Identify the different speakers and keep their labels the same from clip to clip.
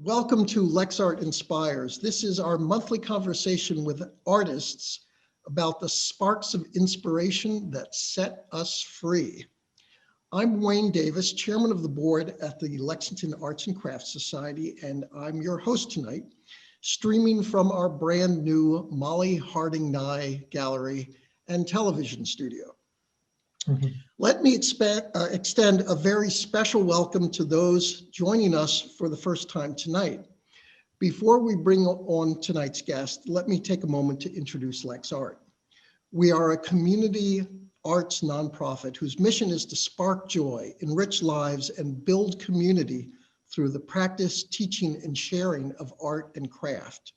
Speaker 1: Welcome to LexArt Inspires. This is our monthly conversation with artists about the sparks of inspiration that set us free. I'm Wayne Davis, chairman of the board at the Lexington Arts and Crafts Society, and I'm your host tonight, streaming from our brand new Molly Harding Nye gallery and television studio. Let me extend a very special welcome to those joining us for the first time tonight. Before we bring on tonight's guest, let me take a moment to introduce LexArt. We are a community arts nonprofit whose mission is to spark joy, enrich lives, and build community through the practice, teaching, and sharing of art and craft.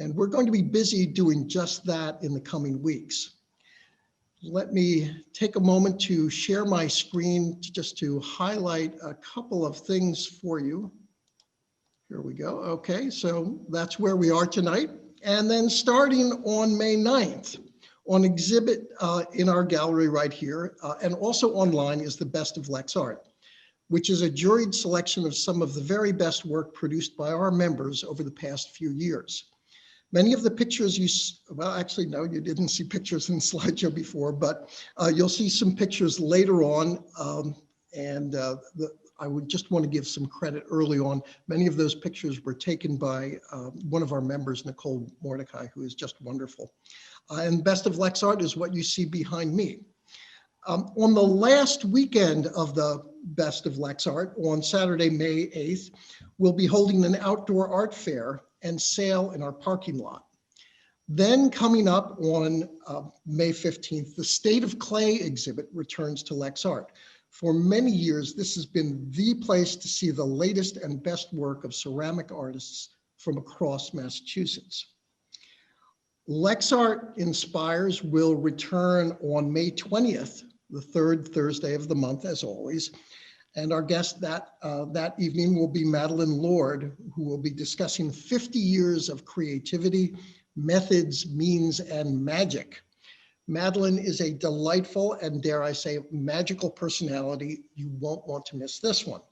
Speaker 1: And we're going to be busy doing just that in the coming weeks. Let me take a moment to share my screen just to highlight a couple of things for you. Here we go. Okay, so that's where we are tonight. And then starting on May 9th, on exhibit in our gallery right here, and also online, is the Best of LexArt, which is a juried selection of some of the very best work produced by our members over the past few years. Many of the pictures well, actually, no, you didn't see pictures in the slideshow before, but you'll see some pictures later on. I would just want to give some credit early on. Many of those pictures were taken by one of our members, Nicole Mordecai, who is just wonderful. And Best of LexArt is what you see behind me. On the last weekend of the Best of LexArt, on Saturday, May 8th, we'll be holding an outdoor art fair and sale in our parking lot. Then coming up on May 15th, the State of Clay exhibit returns to LexArt. For many years, this has been the place to see the latest and best work of ceramic artists from across Massachusetts. LexArt Inspires will return on May 20th, the third Thursday of the month, as always. And our guest that evening will be Madeline Lord, who will be discussing 50 years of creativity, methods, means, and magic. Madeline is a delightful and, dare I say, magical personality. You won't want to miss this one.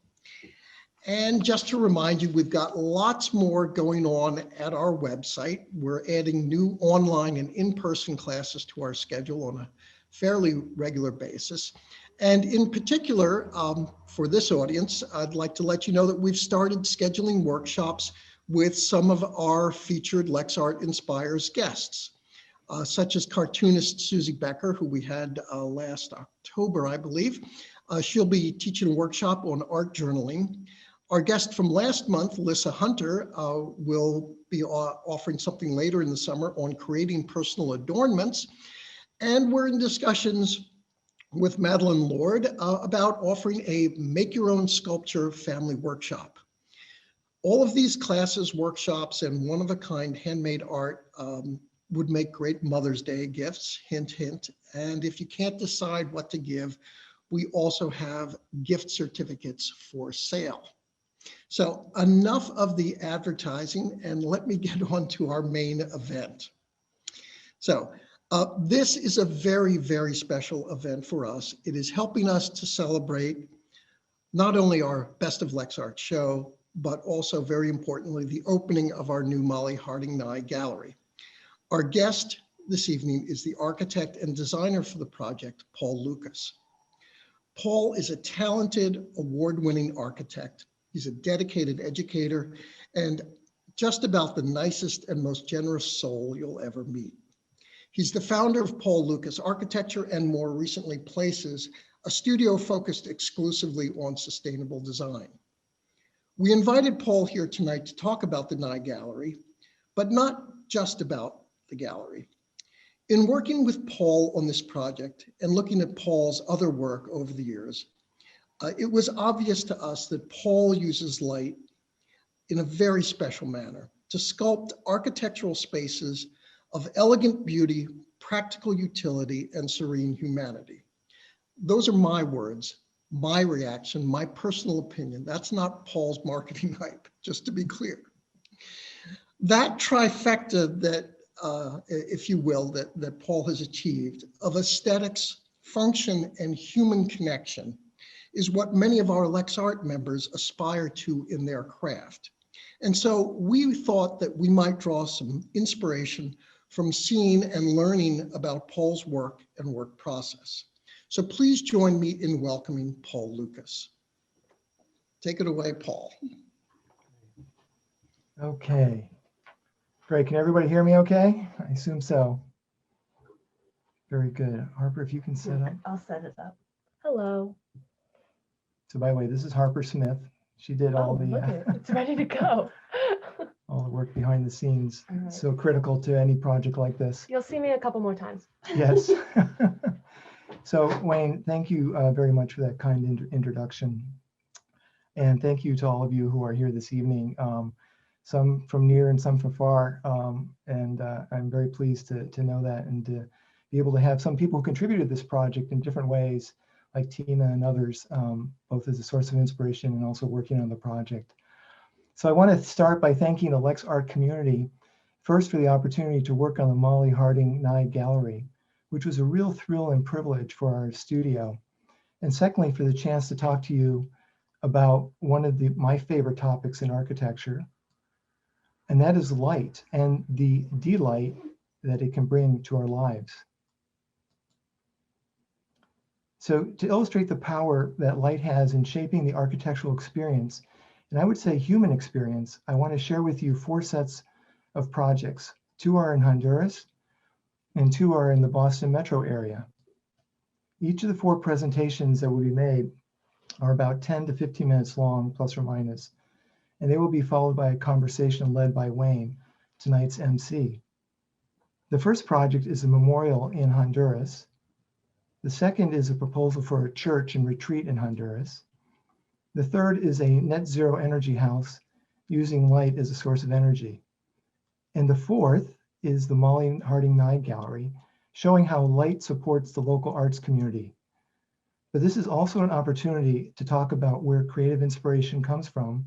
Speaker 1: And just to remind you, we've got lots more going on at our website. We're adding new online and in-person classes to our schedule on a fairly regular basis. And in particular, for this audience, I'd like to let you know that we've started scheduling workshops with some of our featured LexArt Inspires guests, such as cartoonist Susie Becker, who we had last October, I believe. She'll be teaching a workshop on art journaling. Our guest from last month, Lissa Hunter, will be offering something later in the summer on creating personal adornments. And we're in discussions with Madeline Lord about offering a make your own sculpture family workshop. All of these classes, workshops, and one-of-a-kind handmade art would make great Mother's Day gifts, hint, hint. And if you can't decide what to give, we also have gift certificates for sale. So enough of the advertising, and let me get on to our main event. So this is a very, very special event for us. It is helping us to celebrate not only our Best of LexArt show, but also, very importantly, the opening of our new Molly Harding Nye gallery. Our guest this evening is the architect and designer for the project, Paul Lukez. Paul is a talented, award-winning architect. He's a dedicated educator and just about the nicest and most generous soul you'll ever meet. He's the founder of Paul Lukez Architecture and, more recently, Places, a studio focused exclusively on sustainable design. We invited Paul here tonight to talk about the Nye Gallery, but not just about the gallery. In working with Paul on this project and looking at Paul's other work over the years, it was obvious to us that Paul uses light in a very special manner to sculpt architectural spaces of elegant beauty, practical utility, and serene humanity. Those are my words, my reaction, my personal opinion. That's not Paul's marketing hype, just to be clear. That trifecta that, if you will, that Paul has achieved of aesthetics, function, and human connection is what many of our LexArt members aspire to in their craft. And so we thought that we might draw some inspiration from seeing and learning about Paul's work and work process. So please join me in welcoming Paul Lukez. Take it away, Paul.
Speaker 2: Okay, great. Can everybody hear me okay? I assume so. Very good. Harper, if you can set up.
Speaker 3: I'll set it up. Hello.
Speaker 2: So by the way, this is Harper Smith. She did all
Speaker 3: Look
Speaker 2: the
Speaker 3: it. It's ready to go.
Speaker 2: all the work behind the scenes.
Speaker 3: All right.
Speaker 2: So critical to any project like this.
Speaker 3: You'll see me a couple more times.
Speaker 2: Yes. So Wayne, thank you very much for that kind introduction. And thank you to all of you who are here this evening, some from near and some from far. And I'm very pleased to know that and to be able to have some people who contributed to this project in different ways, like Tina and others, both as a source of inspiration and also working on the project. So I want to start by thanking the Lex Art community, first for the opportunity to work on the Molly Harding Nye Gallery, which was a real thrill and privilege for our studio. And secondly, for the chance to talk to you about one of my favorite topics in architecture, and that is light and the delight that it can bring to our lives. So to illustrate the power that light has in shaping the architectural experience, and I would say human experience, I want to share with you 4 sets of projects. 2 are in Honduras and 2 are in the Boston metro area. Each of the 4 presentations that will be made are about 10 to 15 minutes long, plus or minus, and they will be followed by a conversation led by Wayne, tonight's MC. The first project is a memorial in Honduras. The second is a proposal for a church and retreat in Honduras. The third is a net zero energy house using light as a source of energy. And the fourth is the Molly Harding Nye Gallery, showing how light supports the local arts community. But this is also an opportunity to talk about where creative inspiration comes from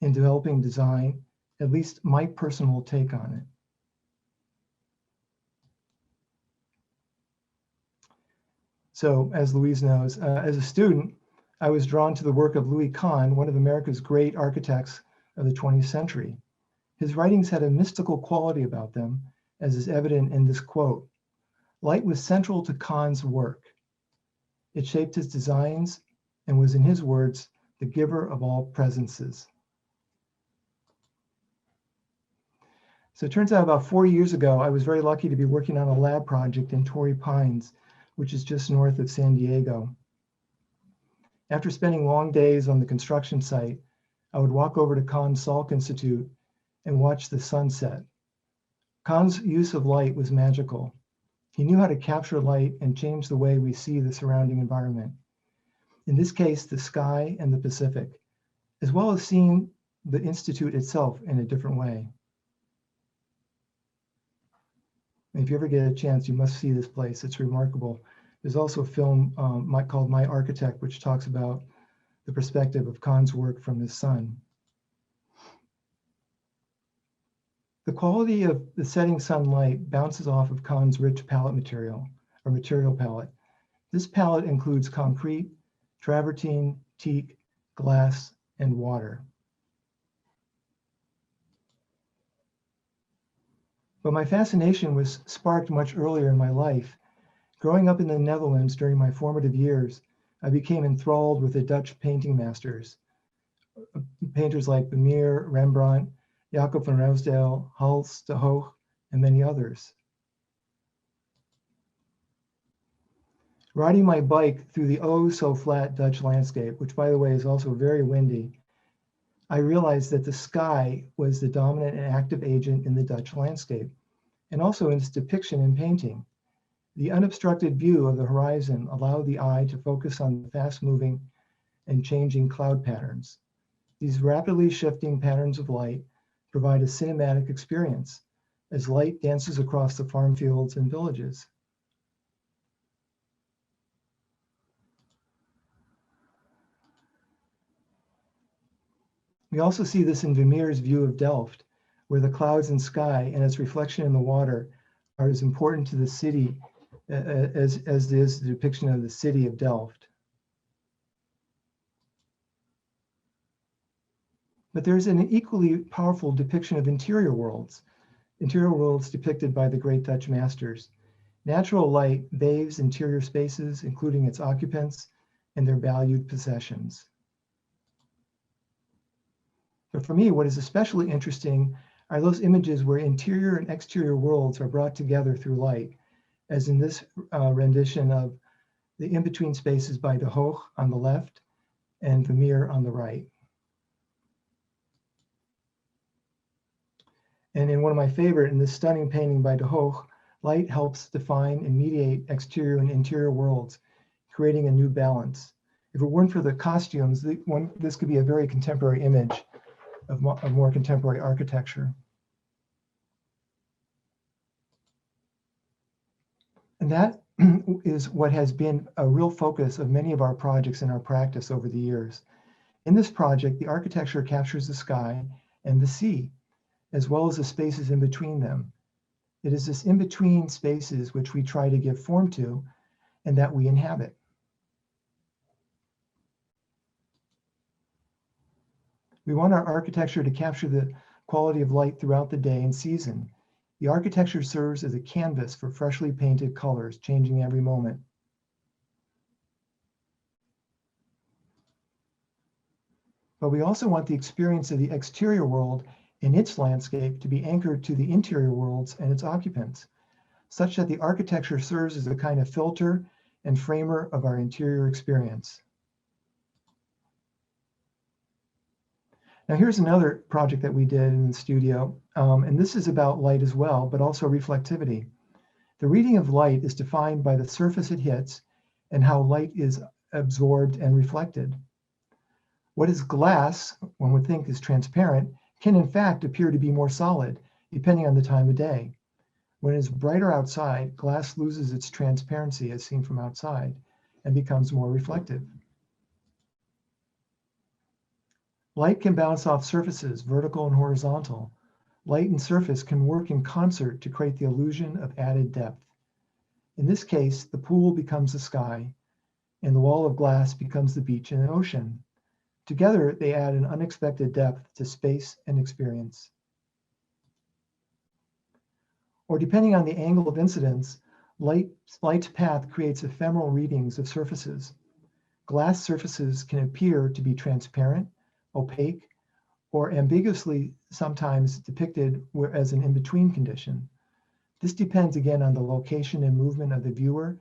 Speaker 2: in developing design, at least my personal take on it. So as Louise knows, as a student, I was drawn to the work of Louis Kahn, one of America's great architects of the 20th century. His writings had a mystical quality about them, as is evident in this quote. Light was central to Kahn's work. It shaped his designs and was, in his words, the giver of all presences. So it turns out about 4 years ago, I was very lucky to be working on a lab project in Torrey Pines, which is just north of San Diego. After spending long days on the construction site, I would walk over to Kahn's Salk Institute and watch the sunset. Kahn's use of light was magical. He knew how to capture light and change the way we see the surrounding environment. In this case, the sky and the Pacific, as well as seeing the Institute itself in a different way. If you ever get a chance, you must see this place. It's remarkable. There's also a film called My Architect, which talks about the perspective of Kahn's work from his son. The quality of the setting sunlight bounces off of Kahn's rich palette material, or material palette. This palette includes concrete, travertine, teak, glass, and water. But my fascination was sparked much earlier in my life. Growing up in the Netherlands during my formative years, I became enthralled with the Dutch painting masters, painters like Vermeer, Rembrandt, Jacob van Ruysdael, Hals de Hoog, and many others. Riding my bike through the oh-so-flat Dutch landscape, which by the way is also very windy, I realized that the sky was the dominant and active agent in the Dutch landscape, and also in its depiction in painting. The unobstructed view of the horizon allowed the eye to focus on the fast-moving and changing cloud patterns. These rapidly shifting patterns of light provide a cinematic experience as light dances across the farm fields and villages. We also see this in Vermeer's view of Delft, where the clouds and sky and its reflection in the water are as important to the city as is the depiction of the city of Delft. But there's an equally powerful depiction of interior worlds depicted by the great Dutch masters. Natural light bathes interior spaces, including its occupants and their valued possessions. But for me, what is especially interesting are those images where interior and exterior worlds are brought together through light, as in this rendition of the in-between spaces by De Hoog on the left and Vermeer on the right. And in one of my favorite, in this stunning painting by De Hoog, light helps define and mediate exterior and interior worlds, creating a new balance. If it weren't for the costumes, this could be a very contemporary image of more contemporary architecture. And that is what has been a real focus of many of our projects in our practice over the years. In this project, the architecture captures the sky and the sea, as well as the spaces in between them. It is this in-between spaces which we try to give form to and that we inhabit. We want our architecture to capture the quality of light throughout the day and season. The architecture serves as a canvas for freshly painted colors, changing every moment. But we also want the experience of the exterior world and its landscape to be anchored to the interior worlds and its occupants, such that the architecture serves as a kind of filter and framer of our interior experience. Now here's another project that we did in the studio, and this is about light as well, but also reflectivity. The reading of light is defined by the surface it hits and how light is absorbed and reflected. What is glass, one would think is transparent, can in fact appear to be more solid, depending on the time of day. When it's brighter outside, glass loses its transparency as seen from outside and becomes more reflective. Light can bounce off surfaces, vertical and horizontal. Light and surface can work in concert to create the illusion of added depth. In this case, the pool becomes the sky, and the wall of glass becomes the beach and the ocean. Together, they add an unexpected depth to space and experience. Or depending on the angle of incidence, light's path creates ephemeral readings of surfaces. Glass surfaces can appear to be transparent, opaque, or ambiguously sometimes depicted as an in-between condition. This depends again on the location and movement of the viewer,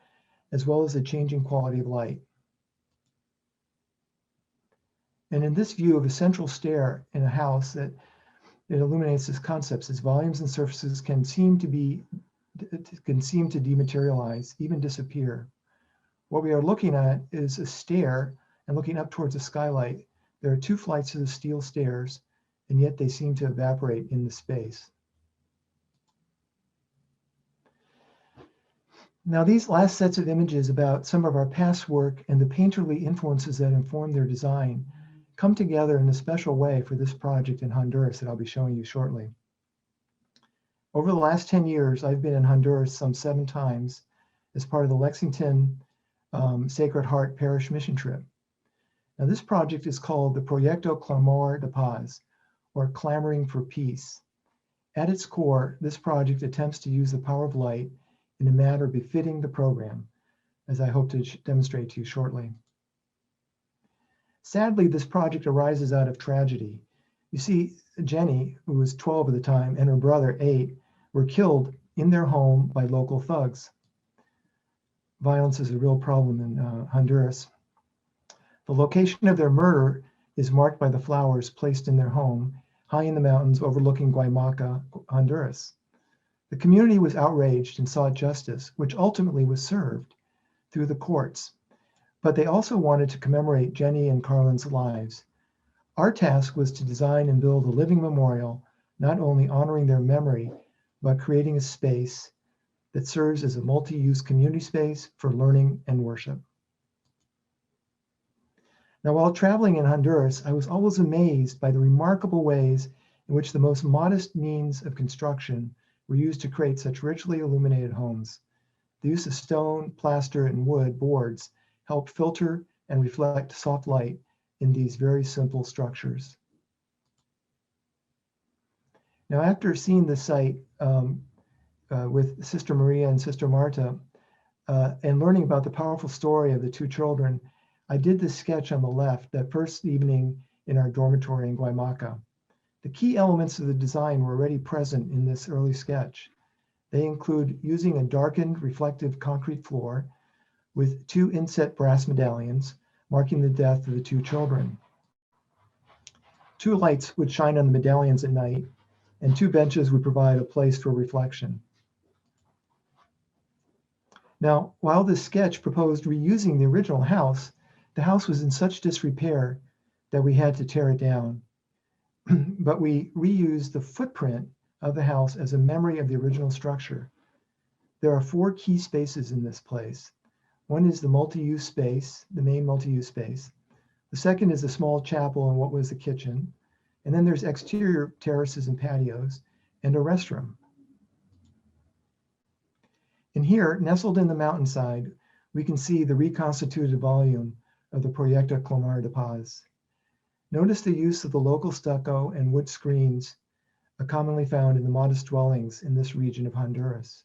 Speaker 2: as well as the changing quality of light. And in this view of a central stair in a house that it illuminates this concept, its volumes and surfaces can seem to dematerialize, even disappear. What we are looking at is a stair, and looking up towards a skylight, there are two flights of the steel stairs, and yet they seem to evaporate in the space. Now, these last sets of images about some of our past work and the painterly influences that inform their design come together in a special way for this project in Honduras that I'll be showing you shortly. Over the last 10 years, I've been in Honduras some 7 times as part of the Lexington Sacred Heart Parish mission trip. Now, this project is called the Proyecto Clamor de Paz, or Clamoring for Peace. At its core, this project attempts to use the power of light in a manner befitting the program, as I hope to demonstrate to you shortly. Sadly, this project arises out of tragedy. You see, Jenny, who was 12 at the time, and her brother, 8, were killed in their home by local thugs. Violence is a real problem in Honduras. The location of their murder is marked by the flowers placed in their home, high in the mountains overlooking Guaymaca, Honduras. The community was outraged and sought justice, which ultimately was served through the courts. But they also wanted to commemorate Jenny and Carlin's lives. Our task was to design and build a living memorial, not only honoring their memory, but creating a space that serves as a multi-use community space for learning and worship. Now, while traveling in Honduras, I was always amazed by the remarkable ways in which the most modest means of construction were used to create such richly illuminated homes. The use of stone, plaster, and wood boards helped filter and reflect soft light in these very simple structures. Now, after seeing the site with Sister Maria and Sister Marta, and learning about the powerful story of the two children, I did this sketch on the left that first evening in our dormitory in Guaymaca. The key elements of the design were already present in this early sketch. They include using a darkened reflective concrete floor with 2 inset brass medallions marking the death of the two children. 2 lights would shine on the medallions at night, and 2 benches would provide a place for reflection. Now, while this sketch proposed reusing the original house, the house was in such disrepair that we had to tear it down. But we reused the footprint of the house as a memory of the original structure. There are 4 key spaces in this place. One is the multi-use space, the main multi-use space. The second is a small chapel and what was the kitchen. And then there's exterior terraces and patios and a restroom. And here, nestled in the mountainside, we can see the reconstituted volume of the Proyecto Clomar de Paz. Notice the use of the local stucco and wood screens commonly found in the modest dwellings in this region of Honduras.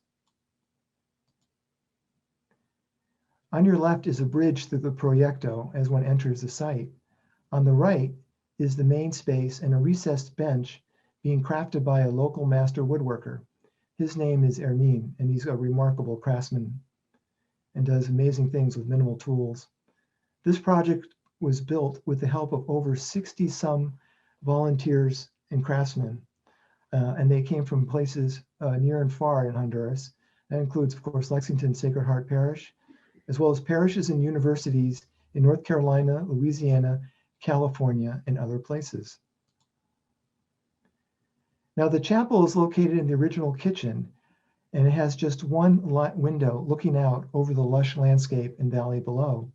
Speaker 2: On your left is a bridge through the Proyecto as one enters the site. On the right is the main space and a recessed bench being crafted by a local master woodworker. His name is Hermine, and he's a remarkable craftsman and does amazing things with minimal tools. This project was built with the help of over 60-some volunteers and craftsmen, and they came from places near and far in Honduras. That includes, of course, Lexington Sacred Heart Parish, as well as parishes and universities in North Carolina, Louisiana, California, and other places. Now, the chapel is located in the original kitchen, and it has just one window looking out over the lush landscape and valley below.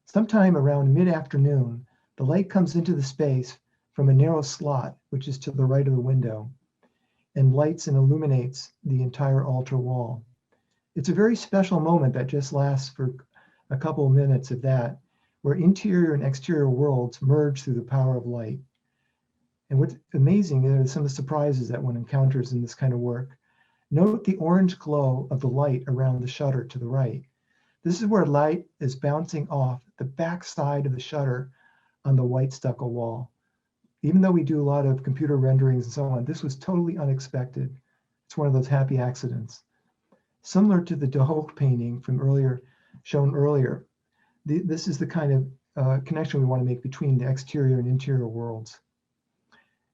Speaker 2: Sometime around mid-afternoon, the light comes into the space from a narrow slot, which is to the right of the window, and lights and illuminates the entire altar wall. It's a very special moment that just lasts for a couple of minutes of that, where interior and exterior worlds merge through the power of light. And what's amazing are some of the surprises that one encounters in this kind of work. Note the orange glow of the light around the shutter to the right. This is where light is bouncing off the back side of the shutter on the white stucco wall. Even though we do a lot of computer renderings and so on, this was totally unexpected. It's one of those happy accidents. Similar to the De Hoog painting from shown earlier, this is the kind of connection we want to make between the exterior and interior worlds.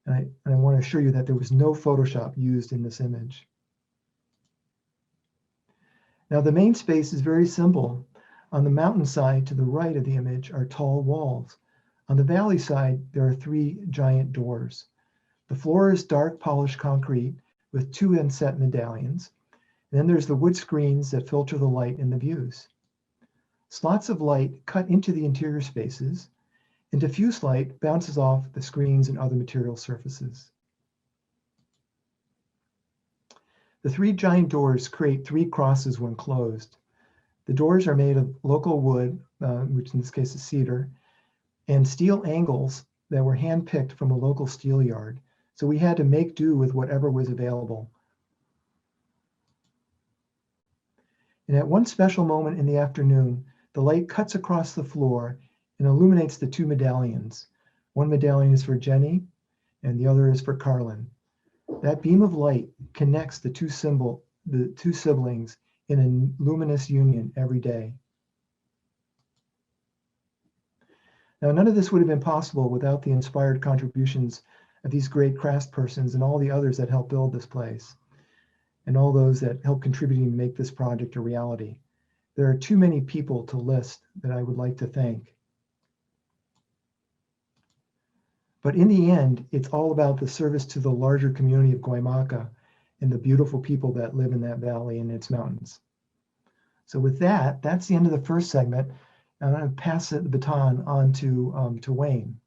Speaker 2: And I want to assure you that there was no Photoshop used in this image. Now, the main space is very simple. On the mountainside to the right of the image are tall walls. On the valley side, there are 3 giant doors. The floor is dark polished concrete with 2 inset medallions. And then there's the wood screens that filter the light in the views. Slots of light cut into the interior spaces, and diffuse light bounces off the screens and other material surfaces. The 3 giant doors create 3 crosses when closed. The doors are made of local wood, which in this case is cedar, and steel angles that were handpicked from a local steel yard. So we had to make do with whatever was available. And at one special moment in the afternoon, the light cuts across the floor and illuminates the 2 medallions. One medallion is for Jenny, and the other is for Carlin. That beam of light connects the two siblings in a luminous union every day. Now, none of this would have been possible without the inspired contributions of these great craftspersons and all the others that helped build this place, and all those that helped contribute to make this project a reality. There are too many people to list that I would like to thank. But in the end, it's all about the service to the larger community of Guaymaca and the beautiful people that live in that valley and its mountains. So with that, that's the end of the first segment. I'm going to pass the baton on to Wayne.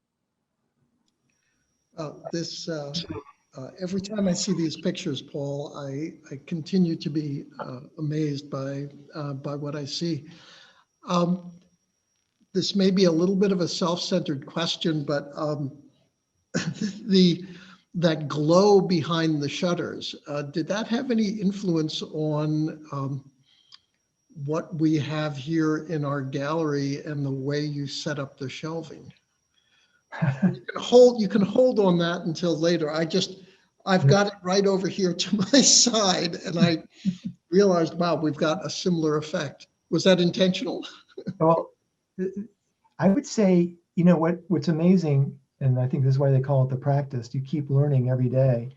Speaker 1: Every time I see these pictures, Paul, I continue to be amazed by what I see. This may be a little bit of a self-centered question, but the that glow behind the shutters, did that have any influence on what we have here in our gallery and the way you set up the shelving? You can hold on that until later. I've got it right over here to my side, and I realized, wow, we've got a similar effect. Was that intentional?
Speaker 2: Well, I would say, what's amazing, and I think this is why they call it the practice, you keep learning every day.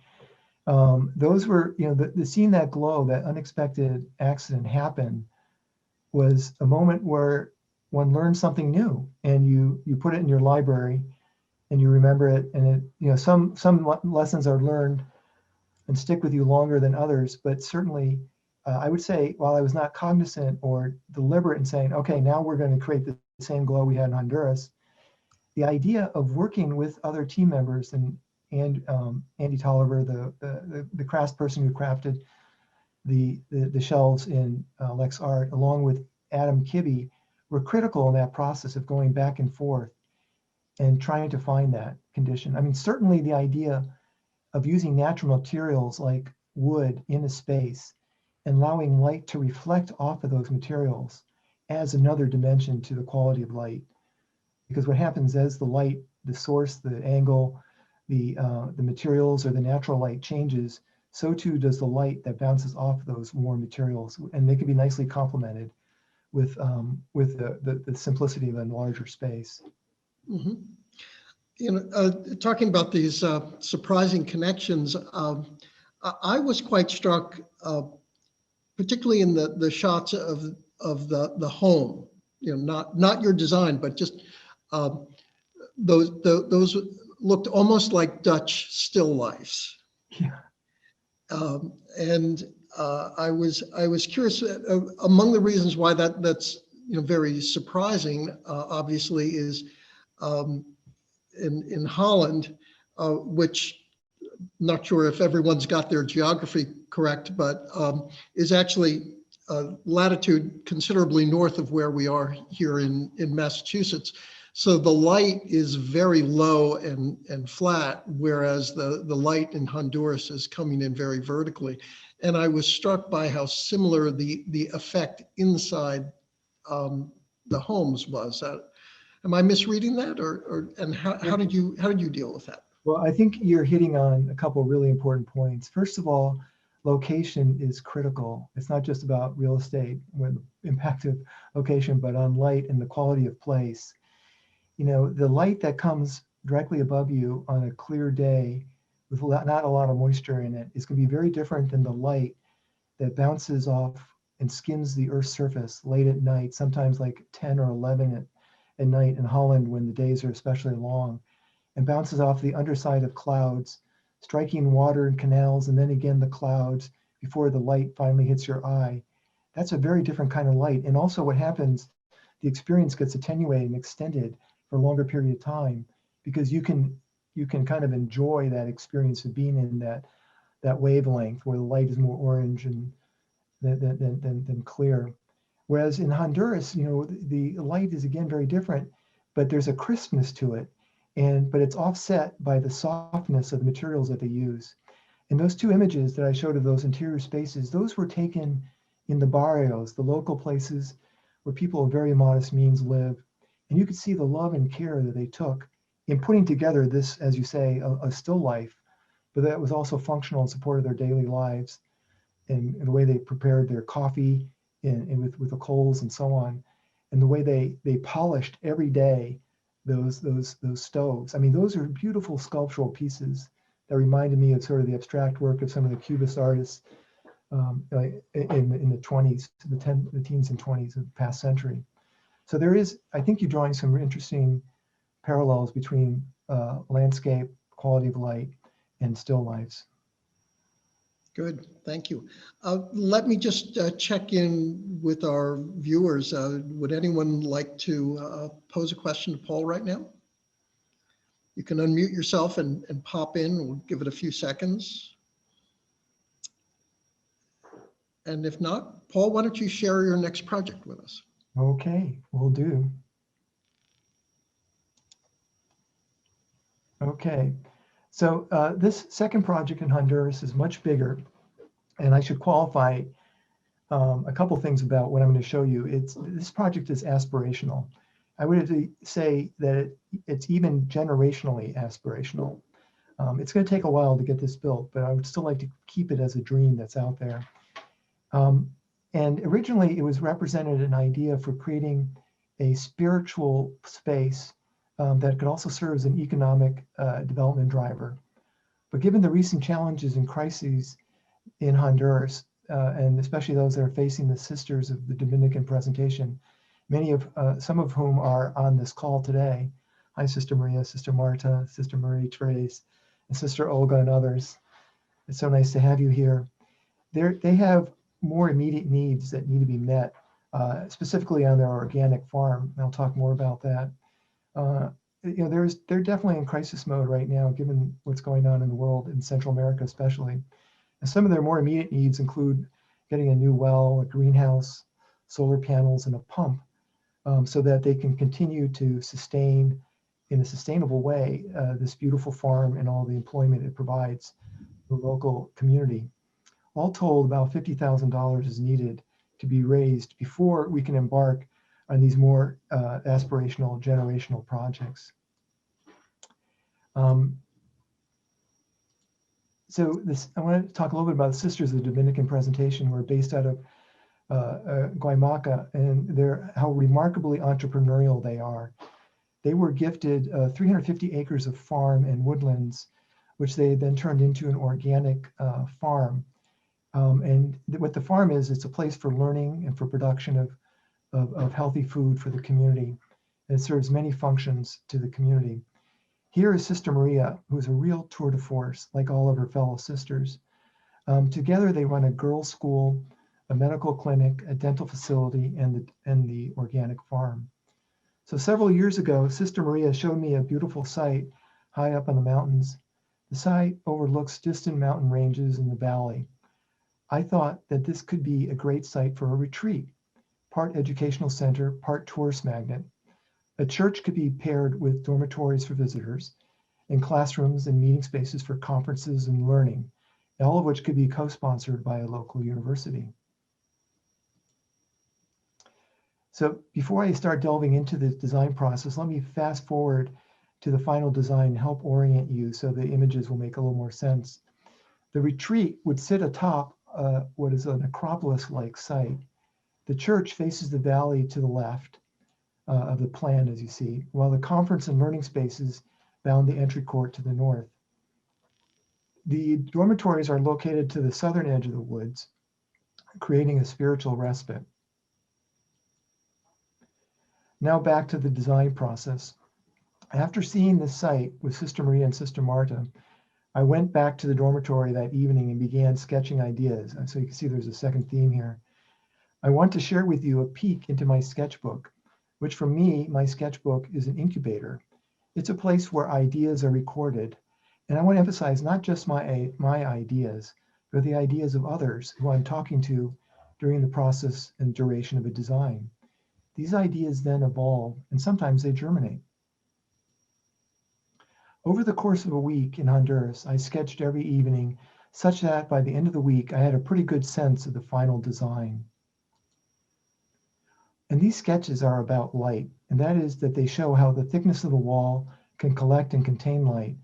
Speaker 2: Those were, the seeing that glow, that unexpected accident happen was a moment where one learned something new, and you put it in your library and you remember it, and it, some lessons are learned and stick with you longer than others, but certainly I would say, while I was not cognizant or deliberate in saying, okay, now we're going to create the same glow we had in Honduras, the idea of working with other team members and Andy Tolliver, the crafts person who crafted the shelves in Lex Art, along with Adam Kibbe, were critical in that process of going back and forth and trying to find that condition. I mean, certainly the idea of using natural materials like wood in a space and allowing light to reflect off of those materials adds another dimension to the quality of light. Because what happens as the light, the source, the angle, the materials or the natural light changes, so too does the light that bounces off those warm materials, and they can be nicely complemented with the simplicity of a larger space.
Speaker 1: Mm-hmm. Talking about these surprising connections, I was quite struck, particularly in the shots of the home. Not your design, but just those looked almost like Dutch still lifes.
Speaker 2: Yeah.
Speaker 1: And I was curious. Among the reasons why that's very surprising, obviously, is in Holland, which not sure if everyone's got their geography correct, but is actually latitude considerably north of where we are here in Massachusetts. So the light is very low and flat, whereas the light in Honduras is coming in very vertically. And I was struck by how similar the effect inside the homes was. Am I misreading that, and how did you deal with that?
Speaker 2: Well, I think you're hitting on a couple of really important points. First of all, location is critical. It's not just about real estate with the impact of location, but on light and the quality of place. The light that comes directly above you on a clear day with not a lot of moisture in it is going to be very different than the light that bounces off and skims the Earth's surface late at night, sometimes like 10 or 11 at night in Holland when the days are especially long, and bounces off the underside of clouds, striking water and canals, and then again the clouds before the light finally hits your eye. That's a very different kind of light. And also what happens, the experience gets attenuated and extended for a longer period of time, because you can kind of enjoy that experience of being in that wavelength where the light is more orange and than clear. Whereas in Honduras, the light is again very different, but there's a crispness to it, but it's offset by the softness of the materials that they use. And those two images that I showed of those interior spaces, those were taken in the barrios, the local places where people of very modest means live. And you could see the love and care that they took in putting together this, as you say, a still life, but that was also functional in support of their daily lives, and the way they prepared their coffee and with the coals and so on, and the way they polished every day those stoves. I mean, those are beautiful sculptural pieces that reminded me of sort of the abstract work of some of the Cubist artists in the 20s, the teens and 20s of the past century. So there is, I think you're drawing some interesting parallels between landscape, quality of light, and still lifes.
Speaker 1: Good, thank you. Let me just check in with our viewers. Would anyone like to pose a question to Paul right now? You can unmute yourself and pop in. We'll give it a few seconds. And if not, Paul, why don't you share your next project with us?
Speaker 2: Okay, will do. Okay, So this second project in Honduras is much bigger, and I should qualify a couple things about what I'm going to show you. This project is aspirational. I would say that it's even generationally aspirational. It's going to take a while to get this built, but I would still like to keep it as a dream that's out there. And originally, it was represented an idea for creating a spiritual space that could also serve as an economic development driver. But given the recent challenges and crises in Honduras, and especially those that are facing the sisters of the Dominican presentation, some of whom are on this call today. Hi, Sister Maria, Sister Marta, Sister Marie Therese, and Sister Olga, and others. It's so nice to have you here. They have more immediate needs that need to be met, specifically on their organic farm. And I'll talk more about that. They're definitely in crisis mode right now, given what's going on in the world, in Central America especially. And some of their more immediate needs include getting a new well, a greenhouse, solar panels, and a pump, so that they can continue to sustain in a sustainable way this beautiful farm and all the employment it provides the local community. All told, about $50,000 is needed to be raised before we can embark on these more aspirational, generational projects. So I want to talk a little bit about the Sisters of the Dominican presentation. We're based out of Guaymaca, and how remarkably entrepreneurial they are. They were gifted 350 acres of farm and woodlands, which they then turned into an organic farm. And what the farm is, it's a place for learning and for production of healthy food for the community. And it serves many functions to the community. Here is Sister Maria, who's a real tour de force, like all of her fellow sisters. Together, they run a girls' school, a medical clinic, a dental facility, and the organic farm. So several years ago, Sister Maria showed me a beautiful site high up on the mountains. The site overlooks distant mountain ranges in the valley. I thought that this could be a great site for a retreat, part educational center, part tourist magnet. A church could be paired with dormitories for visitors, and classrooms and meeting spaces for conferences and learning, all of which could be co-sponsored by a local university. So before I start delving into the design process, let me fast forward to the final design and help orient you so the images will make a little more sense. The retreat would sit atop what is an acropolis-like site. The church faces the valley to the left of the plan, as you see, while the conference and learning spaces bound the entry court to the north. The dormitories are located to the southern edge of the woods, creating a spiritual respite. Now back to the design process. After seeing this site with Sister Maria and Sister Marta, I went back to the dormitory that evening and began sketching ideas. So you can see there's a second theme here. I want to share with you a peek into my sketchbook, which for me, my sketchbook is an incubator. It's a place where ideas are recorded. And I want to emphasize not just my ideas, but the ideas of others who I'm talking to during the process and duration of a design. These ideas then evolve, and sometimes they germinate. Over the course of a week in Honduras, I sketched every evening, such that by the end of the week, I had a pretty good sense of the final design. And these sketches are about light, and that is that they show how the thickness of the wall can collect and contain light,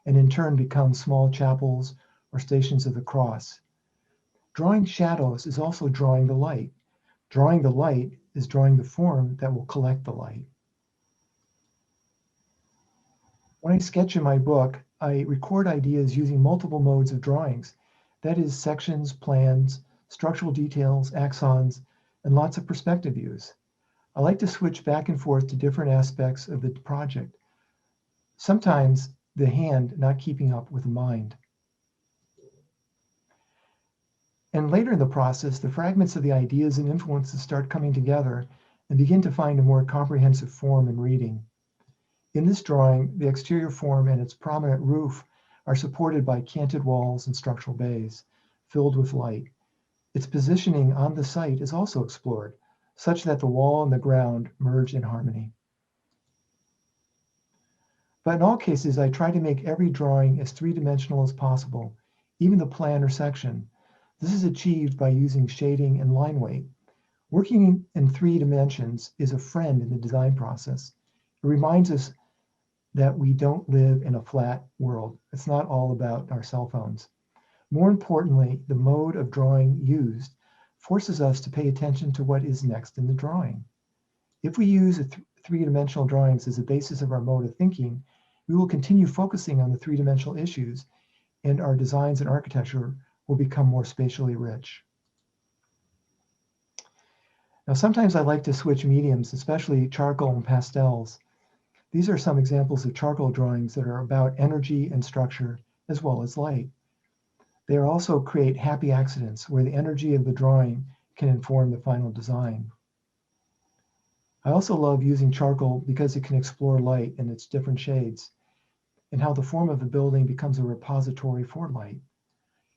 Speaker 2: and in turn become small chapels or stations of the cross. Drawing shadows is also drawing the light. Drawing the light is drawing the form that will collect the light. When I sketch in my book, I record ideas using multiple modes of drawings. That is, sections, plans, structural details, axons, and lots of perspective views. I like to switch back and forth to different aspects of the project. Sometimes the hand not keeping up with the mind. And later in the process, the fragments of the ideas and influences start coming together and begin to find a more comprehensive form in reading. In this drawing, the exterior form and its prominent roof are supported by canted walls and structural bays filled with light. Its positioning on the site is also explored, such that the wall and the ground merge in harmony. But in all cases, I try to make every drawing as three-dimensional as possible, even the plan or section. This is achieved by using shading and line weight. Working in 3 dimensions is a friend in the design process. It reminds us that we don't live in a flat world. It's not all about our cell phones. More importantly, the mode of drawing used forces us to pay attention to what is next in the drawing. If we use three-dimensional drawings as a basis of our mode of thinking, we will continue focusing on the three-dimensional issues, and our designs and architecture will become more spatially rich. Now, sometimes I like to switch mediums, especially charcoal and pastels. These are some examples of charcoal drawings that are about energy and structure, as well as light. They also create happy accidents where the energy of the drawing can inform the final design. I also love using charcoal because it can explore light in its different shades, and how the form of the building becomes a repository for light,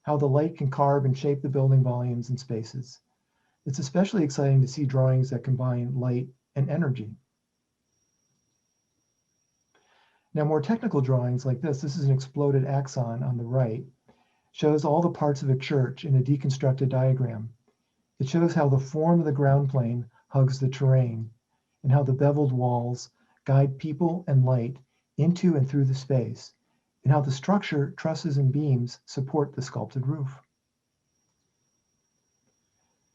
Speaker 2: how the light can carve and shape the building volumes and spaces. It's especially exciting to see drawings that combine light and energy. Now, more technical drawings like this is an exploded axon on the right, shows all the parts of a church in a deconstructed diagram. It shows how the form of the ground plane hugs the terrain, and how the beveled walls guide people and light into and through the space, and how the structure, trusses, and beams support the sculpted roof.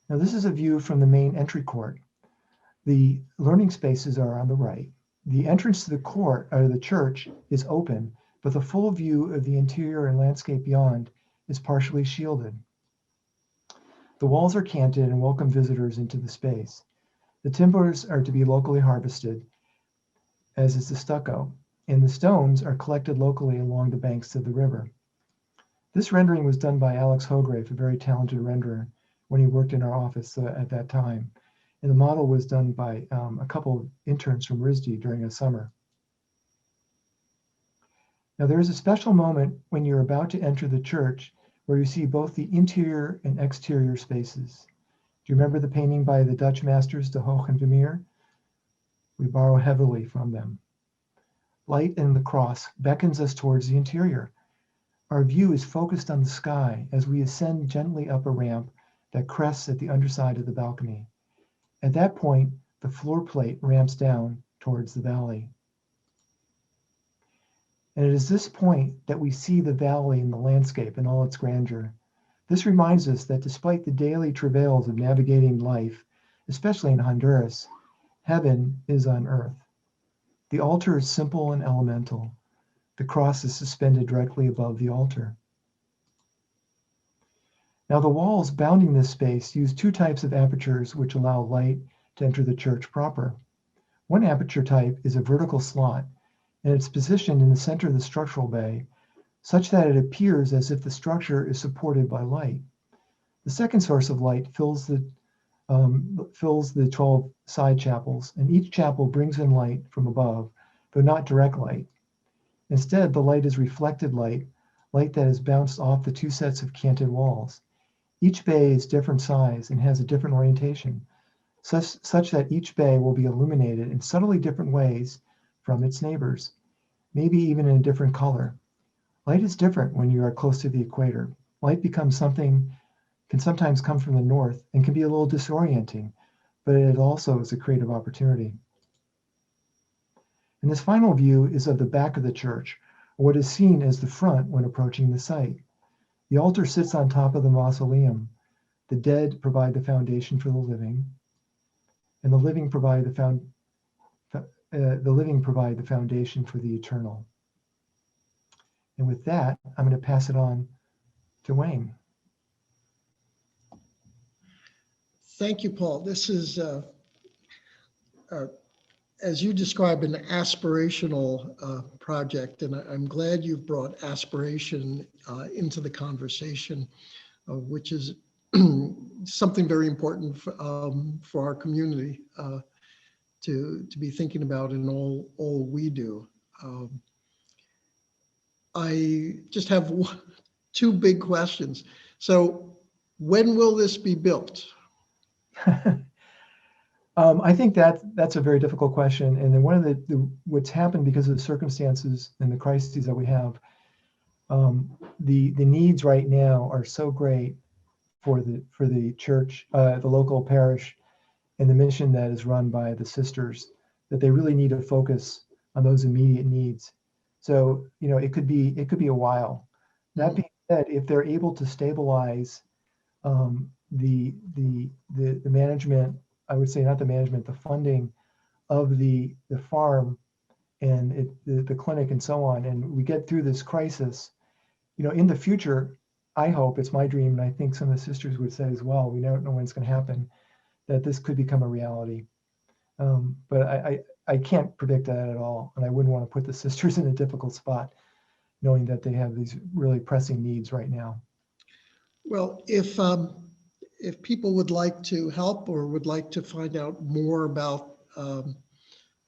Speaker 2: Now, this is a view from the main entry court. The learning spaces are on the right. The entrance to the court, or the church, is open, but the full view of the interior and landscape beyond is partially shielded. The walls are canted and welcome visitors into the space. The timbers are to be locally harvested, as is the stucco, and the stones are collected locally along the banks of the river. This rendering was done by Alex Hograve, a very talented renderer, when he worked in our office at that time. And the model was done by a couple of interns from RISD during a summer. Now, there is a special moment when you're about to enter the church where you see both the interior and exterior spaces. Do you remember the painting by the Dutch masters, De Hoog and Vermeer? We borrow heavily from them. Light in the cross beckons us towards the interior. Our view is focused on the sky as we ascend gently up a ramp that crests at the underside of the balcony. At that point, the floor plate ramps down towards the valley. And it is this point that we see the valley and the landscape in all its grandeur. This reminds us that despite the daily travails of navigating life, especially in Honduras, heaven is on earth. The altar is simple and elemental. The cross is suspended directly above the altar. Now, the walls bounding this space use 2 types of apertures which allow light to enter the church proper. One aperture type is a vertical slot, and it's positioned in the center of the structural bay, such that it appears as if the structure is supported by light. The second source of light fills the 12 side chapels, and each chapel brings in light from above, though not direct light. Instead, the light is reflected light that is bounced off the 2 sets of canted walls. Each bay is different size and has a different orientation, such that each bay will be illuminated in subtly different ways from its neighbors, maybe even in a different color. Light is different when you are close to the equator. Light can sometimes come from the north and can be a little disorienting, but it also is a creative opportunity. And this final view is of the back of the church, or what is seen as the front when approaching the site. The altar sits on top of the mausoleum. The dead provide the foundation for the living, and the living provide the foundation for the eternal. And with that, I'm going to pass it on to Wayne.
Speaker 1: Thank you, Paul. This is, as you describe, an aspirational project, and I'm glad you've brought aspiration into the conversation, which is something very important for our community to be thinking about in all we do. I just have 2 big questions. So when will this be built?
Speaker 2: I think that's a very difficult question. And then one of what's happened because of the circumstances and the crises that we have, the needs right now are so great for the church, the local parish, and the mission that is run by the sisters, that they really need to focus on those immediate needs. So, it could be a while. That being said, if they're able to stabilize the management, I would say not the management, the funding of the farm and the clinic and so on, and we get through this crisis, in the future, I hope, it's my dream, and I think some of the sisters would say as well, we don't know when it's going to happen, that this could become a reality. But I can't predict that at all, and I wouldn't want to put the sisters in a difficult spot, knowing that they have these really pressing needs right now.
Speaker 1: Well, if people would like to help or would like to find out more about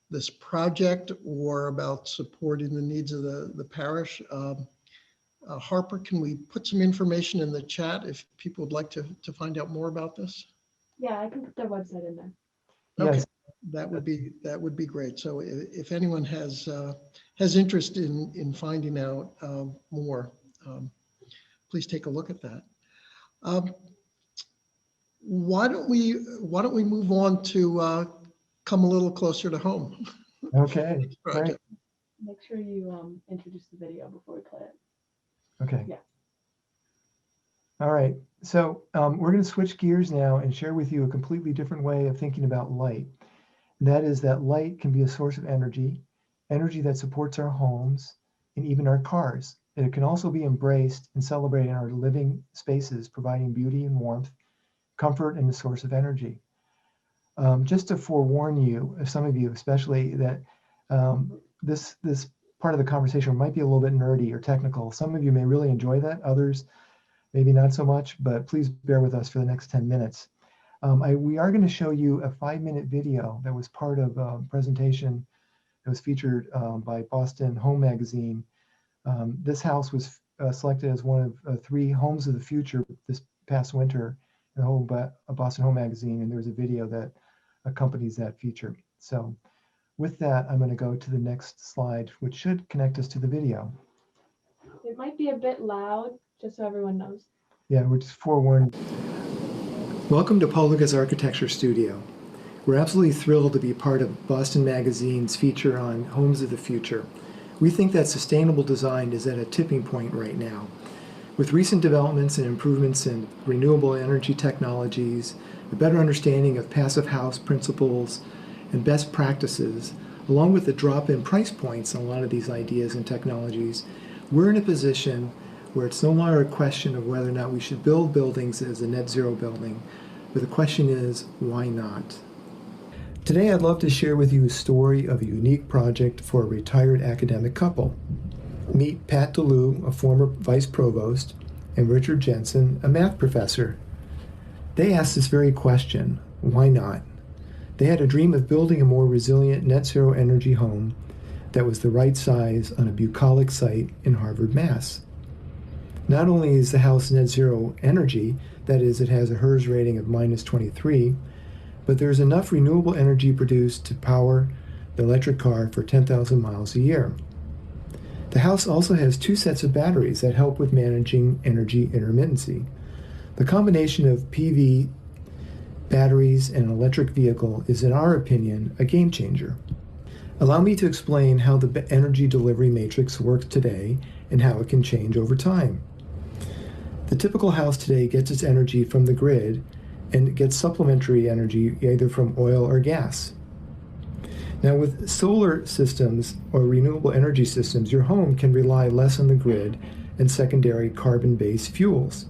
Speaker 1: this project or about supporting the needs of the parish, Harper, can we put some information in the chat if people would like to find out more about this?
Speaker 3: Yeah, I can put their website in there.
Speaker 1: Okay,
Speaker 2: Yes.
Speaker 1: that would be great. So if anyone has interest in finding out more, please take a look at that. Why don't we move on to come a little closer to home?
Speaker 2: Okay, great.
Speaker 3: Make sure you introduce the video before we play it.
Speaker 2: Okay.
Speaker 3: Yeah.
Speaker 2: All right. So we're going to switch gears now and share with you a completely different way of thinking about light. And that is that light can be a source of energy that supports our homes and even our cars. And it can also be embraced and celebrated in our living spaces, providing beauty and warmth, comfort, and a source of energy. Just to forewarn you, some of you especially, that this part of the conversation might be a little bit nerdy or technical. Some of you may really enjoy that, others maybe not so much, but please bear with us for the next 10 minutes. We are going to show you a 5-minute video that was part of a presentation that was featured by Boston Home Magazine. This house was selected as one of 3 homes of the future this past winter in the Boston Home Magazine, and there's a video that accompanies that feature. So with that, I'm going to go to the next slide, which should connect us to the video.
Speaker 3: It might be a bit loud, just so everyone knows.
Speaker 2: Yeah, we're just forewarned. Welcome to Paul Lukez Architecture Studio. We're absolutely thrilled to be part of Boston Magazine's feature on Homes of the Future. We think that sustainable design is at a tipping point right now. With recent developments and improvements in renewable energy technologies, a better understanding of passive house principles and best practices, along with the drop in price points on a lot of these ideas and technologies, we're in a position where it's no longer a question of whether or not we should build buildings as a net zero building, but the question is, why not? Today I'd love to share with you a story of a unique project for a retired academic couple. Meet Pat DeLue, a former vice provost, and Richard Jensen, a math professor. They asked this very question, why not? They had a dream of building a more resilient net zero energy home that was the right size on a bucolic site in Harvard, Mass. Not only is the house net zero energy, that is, it has a HERS rating of -23, but there's enough renewable energy produced to power the electric car for 10,000 miles a year. The house also has 2 sets of batteries that help with managing energy intermittency. The combination of PV, batteries, and an electric vehicle is, in our opinion, a game changer. Allow me to explain how the energy delivery matrix works today and how it can change over time. The typical house today gets its energy from the grid and gets supplementary energy either from oil or gas. Now with solar systems or renewable energy systems, your home can rely less on the grid and secondary carbon-based fuels.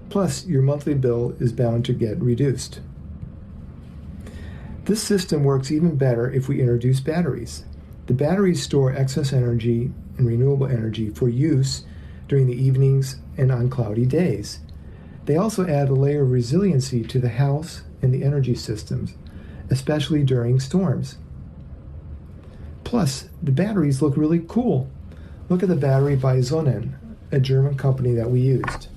Speaker 2: Plus, your monthly bill is bound to get reduced. This system works even better if we introduce batteries. The batteries store excess energy and renewable energy for use during the evenings and on cloudy days. They also add a layer of resiliency to the house and the energy systems, especially during storms. Plus, the batteries look really cool. Look at the battery by Sonnen, a German company that we used.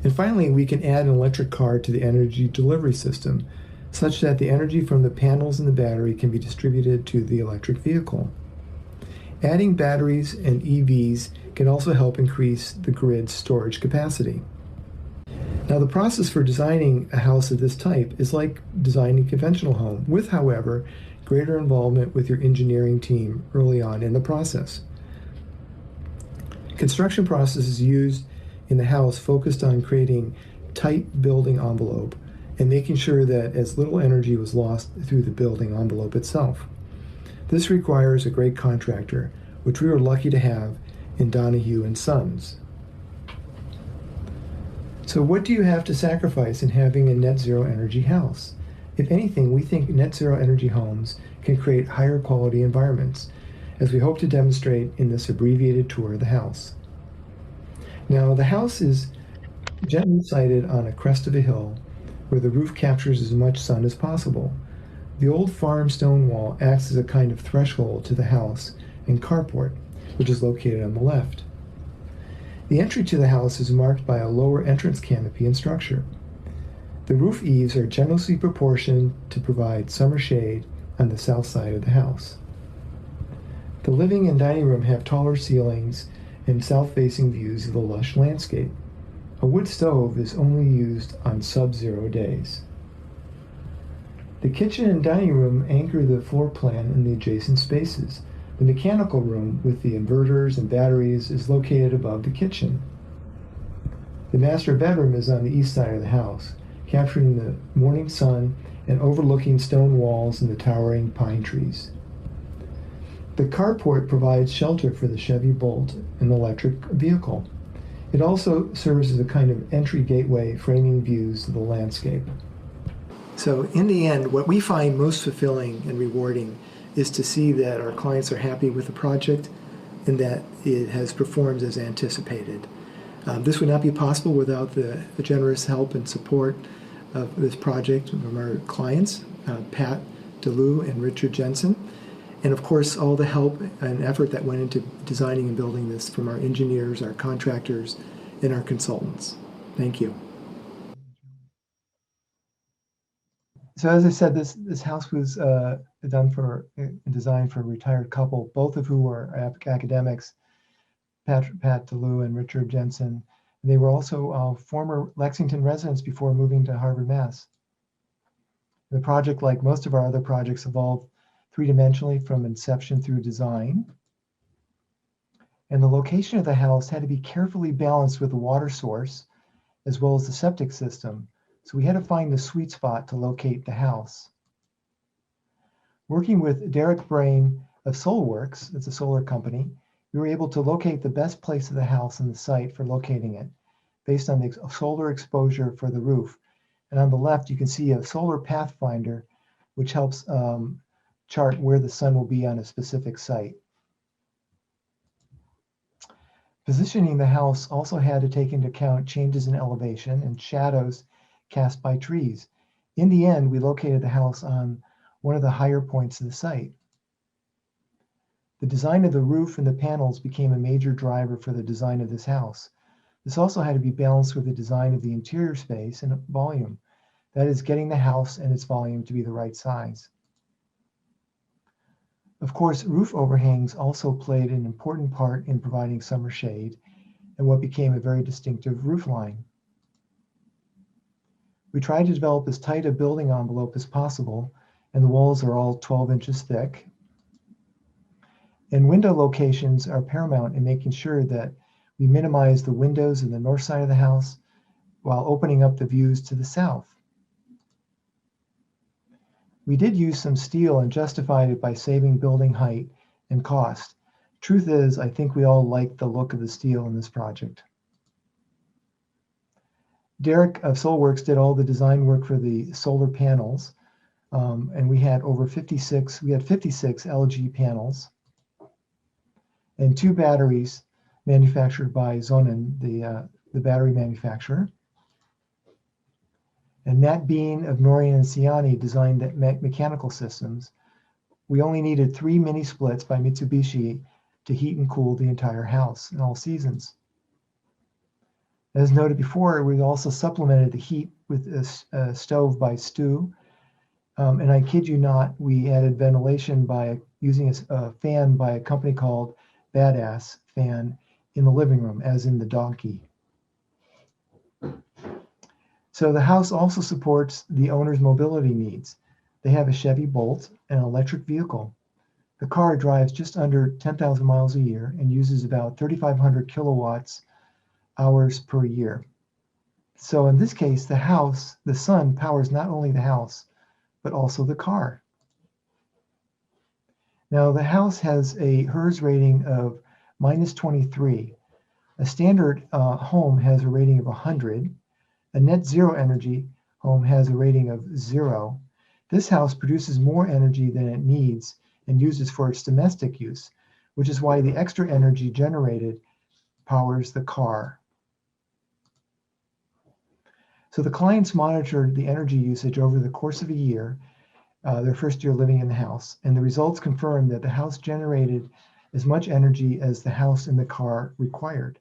Speaker 2: And finally, we can add an electric car to the energy delivery system. such that the energy from the panels and the battery can be distributed to the electric vehicle. Adding batteries and EVs can also help increase the grid's storage capacity. Now, the process for designing a house of this type is like designing a conventional home, with, however, greater involvement with your engineering team early on in the process. Construction processes used in the house focused on creating tight building envelope and making sure that as little energy was lost through the building envelope itself. This requires a great contractor, which we were lucky to have in Donahue and Sons. So what do you have to sacrifice in having a net zero energy house? If anything, we think net zero energy homes can create higher quality environments, as we hope to demonstrate in this abbreviated tour of the house. Now, the house is gently sited on a crest of a hill where the roof captures as much sun as possible. The old farm stone wall acts as a kind of threshold to the house and carport, which is located on the left. The entry to the house is marked by a lower entrance canopy and structure. The roof eaves are generously proportioned to provide summer shade on the south side of the house. The living and dining room have taller ceilings and south-facing views of the lush landscape. A wood stove is only used on sub-zero days. The kitchen and dining room anchor the floor plan in the adjacent spaces. The mechanical room with the inverters and batteries is located above the kitchen. The master bedroom is on the east side of the house, capturing the morning sun and overlooking stone walls and the towering pine trees. The carport provides shelter for the Chevy Bolt, an electric vehicle. It also serves as a kind of entry gateway, framing views of the landscape. So in the end, what we find most fulfilling and rewarding is to see that our clients are happy with the project and that it has performed as anticipated. This would not be possible without the generous help and support of this project from our clients, Pat DeLue and Richard Jensen, and of course all the help and effort that went into designing and building this from our engineers, our contractors, and our consultants. Thank you. So as I said, this house was designed for a retired couple, both of who were academics, Pat DeLue and Richard Jensen. They were also former Lexington residents before moving to Harvard, Mass. The project, like most of our other projects, evolved three-dimensionally from inception through design. And the location of the house had to be carefully balanced with the water source as well as the septic system. So we had to find the sweet spot to locate the house. Working with Derek Brain of SolWorks, it's a solar company, we were able to locate the best place of the house and the site for locating it based on the solar exposure for the roof. And on the left, you can see a solar pathfinder, which helps chart where the sun will be on a specific site. Positioning the house also had to take into account changes in elevation and shadows cast by trees. In the end, we located the house on one of the higher points of the site. The design of the roof and the panels became a major driver for the design of this house. This also had to be balanced with the design of the interior space and volume. That is, getting the house and its volume to be the right size. Of course, roof overhangs also played an important part in providing summer shade and what became a very distinctive roof line. We tried to develop as tight a building envelope as possible, and the walls are all 12 inches thick. And window locations are paramount in making sure that we minimize the windows in the north side of the house while opening up the views to the south. We did use some steel and justified it by saving building height and cost. Truth is, I think we all like the look of the steel in this project. Derek of SolWorks did all the design work for the solar panels, and we had 56 LG panels and 2 batteries manufactured by Zonen, the battery manufacturer. And Nat Bean of Norian and Ciani designed the mechanical systems. We only needed 3 mini splits by Mitsubishi to heat and cool the entire house in all seasons. As noted before, we also supplemented the heat with a stove by Stu And I kid you not, we added ventilation by using a fan by a company called Badass Fan in the living room, as in the donkey. So the house also supports the owner's mobility needs. They have a Chevy Bolt, an electric vehicle. The car drives just under 10,000 miles a year and uses about 3,500 kilowatts hours per year. So in this case, the house, the sun powers not only the house, but also the car. Now the house has a HERS rating of -23. A standard home has a rating of 100. A net zero energy home has a rating of 0. This house produces more energy than it needs and uses for its domestic use, which is why the extra energy generated powers the car. So the clients monitored the energy usage over the course of a year, their first year living in the house, and the results confirmed that the house generated as much energy as the house and the car required.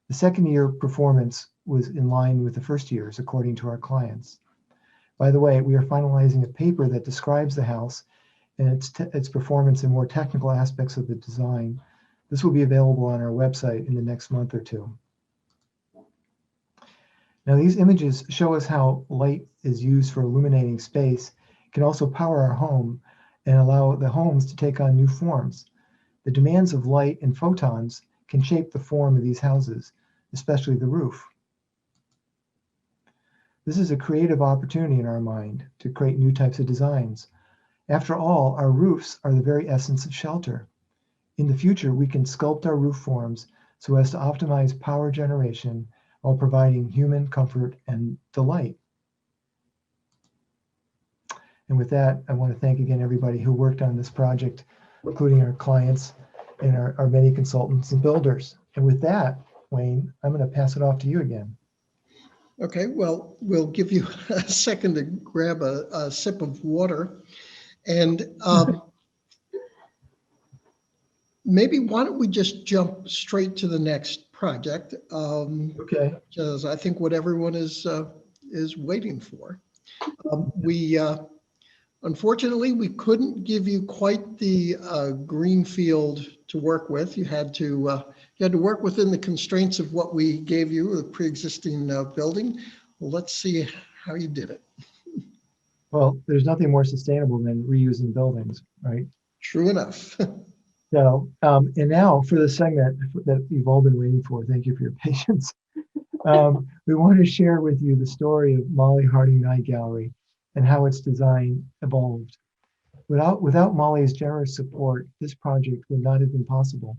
Speaker 2: The second year performance was in line with the first year's, according to our clients. By the way, we are finalizing a paper that describes the house and its performance and more technical aspects of the design. This will be available on our website in the next month or two. Now, these images show us how light is used for illuminating space, can also power our home and allow the homes to take on new forms. The demands of light and photons can shape the form of these houses, especially the roof. This is a creative opportunity in our mind to create new types of designs. After all, our roofs are the very essence of shelter. In the future, we can sculpt our roof forms so as to optimize power generation while providing human comfort and delight. And with that, I want to thank again everybody who worked on this project, including our clients and our many consultants and builders. And with that, Wayne, I'm going to pass it off to you again.
Speaker 1: Okay, well, we'll give you a second to grab a sip of water. And maybe why don't we just jump straight to the next project?
Speaker 2: Okay.
Speaker 1: Because I think what everyone is waiting for. Unfortunately, we couldn't give you quite the green field to work with. You had to work within the constraints of what we gave you, the pre-existing building. Well, let's see how you did it.
Speaker 2: Well, there's nothing more sustainable than reusing buildings, right?
Speaker 1: True enough.
Speaker 2: So, and now for the segment that you've all been waiting for, thank you for your patience. We want to share with you the story of Molly Harding Night Gallery and how its design evolved. Without Molly's generous support, this project would not have been possible.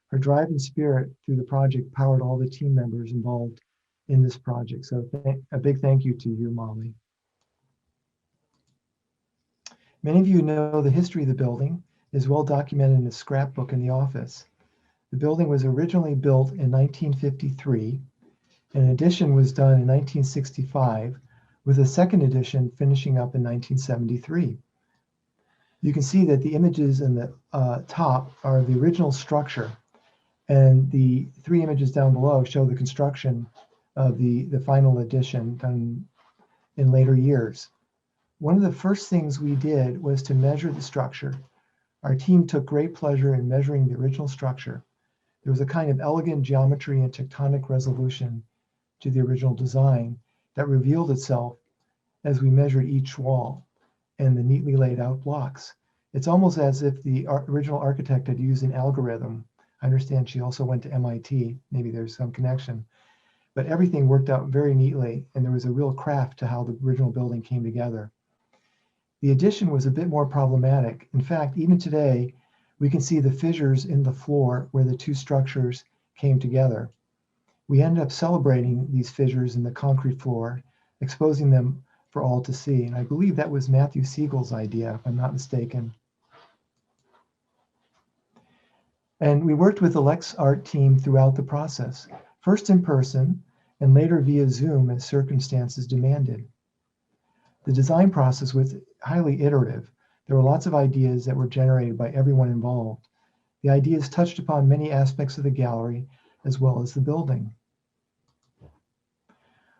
Speaker 2: Her drive and spirit through the project powered all the team members involved in this project. So a big thank you to you, Molly. Many of you know the history of the building is well documented in a scrapbook in the office. The building was originally built in 1953. An addition was done in 1965, with a second edition finishing up in 1973. You can see that the images in the top are the original structure, and the three images down below show the construction of the final edition done in later years. One of the first things we did was to measure the structure. Our team took great pleasure in measuring the original structure. There was a kind of elegant geometry and tectonic resolution to the original design that revealed itself as we measured each wall and the neatly laid out blocks. It's almost as if the original architect had used an algorithm. I understand she also went to MIT, maybe there's some connection, but everything worked out very neatly and there was a real craft to how the original building came together. The addition was a bit more problematic. In fact, even today, we can see the fissures in the floor where the two structures came together. We ended up celebrating these fissures in the concrete floor, exposing them for all to see. And I believe that was Matthew Siegel's idea, if I'm not mistaken. And we worked with the Lex Art team throughout the process, first in person and later via Zoom as circumstances demanded. The design process was highly iterative. There were lots of ideas that were generated by everyone involved. The ideas touched upon many aspects of the gallery as well as the building.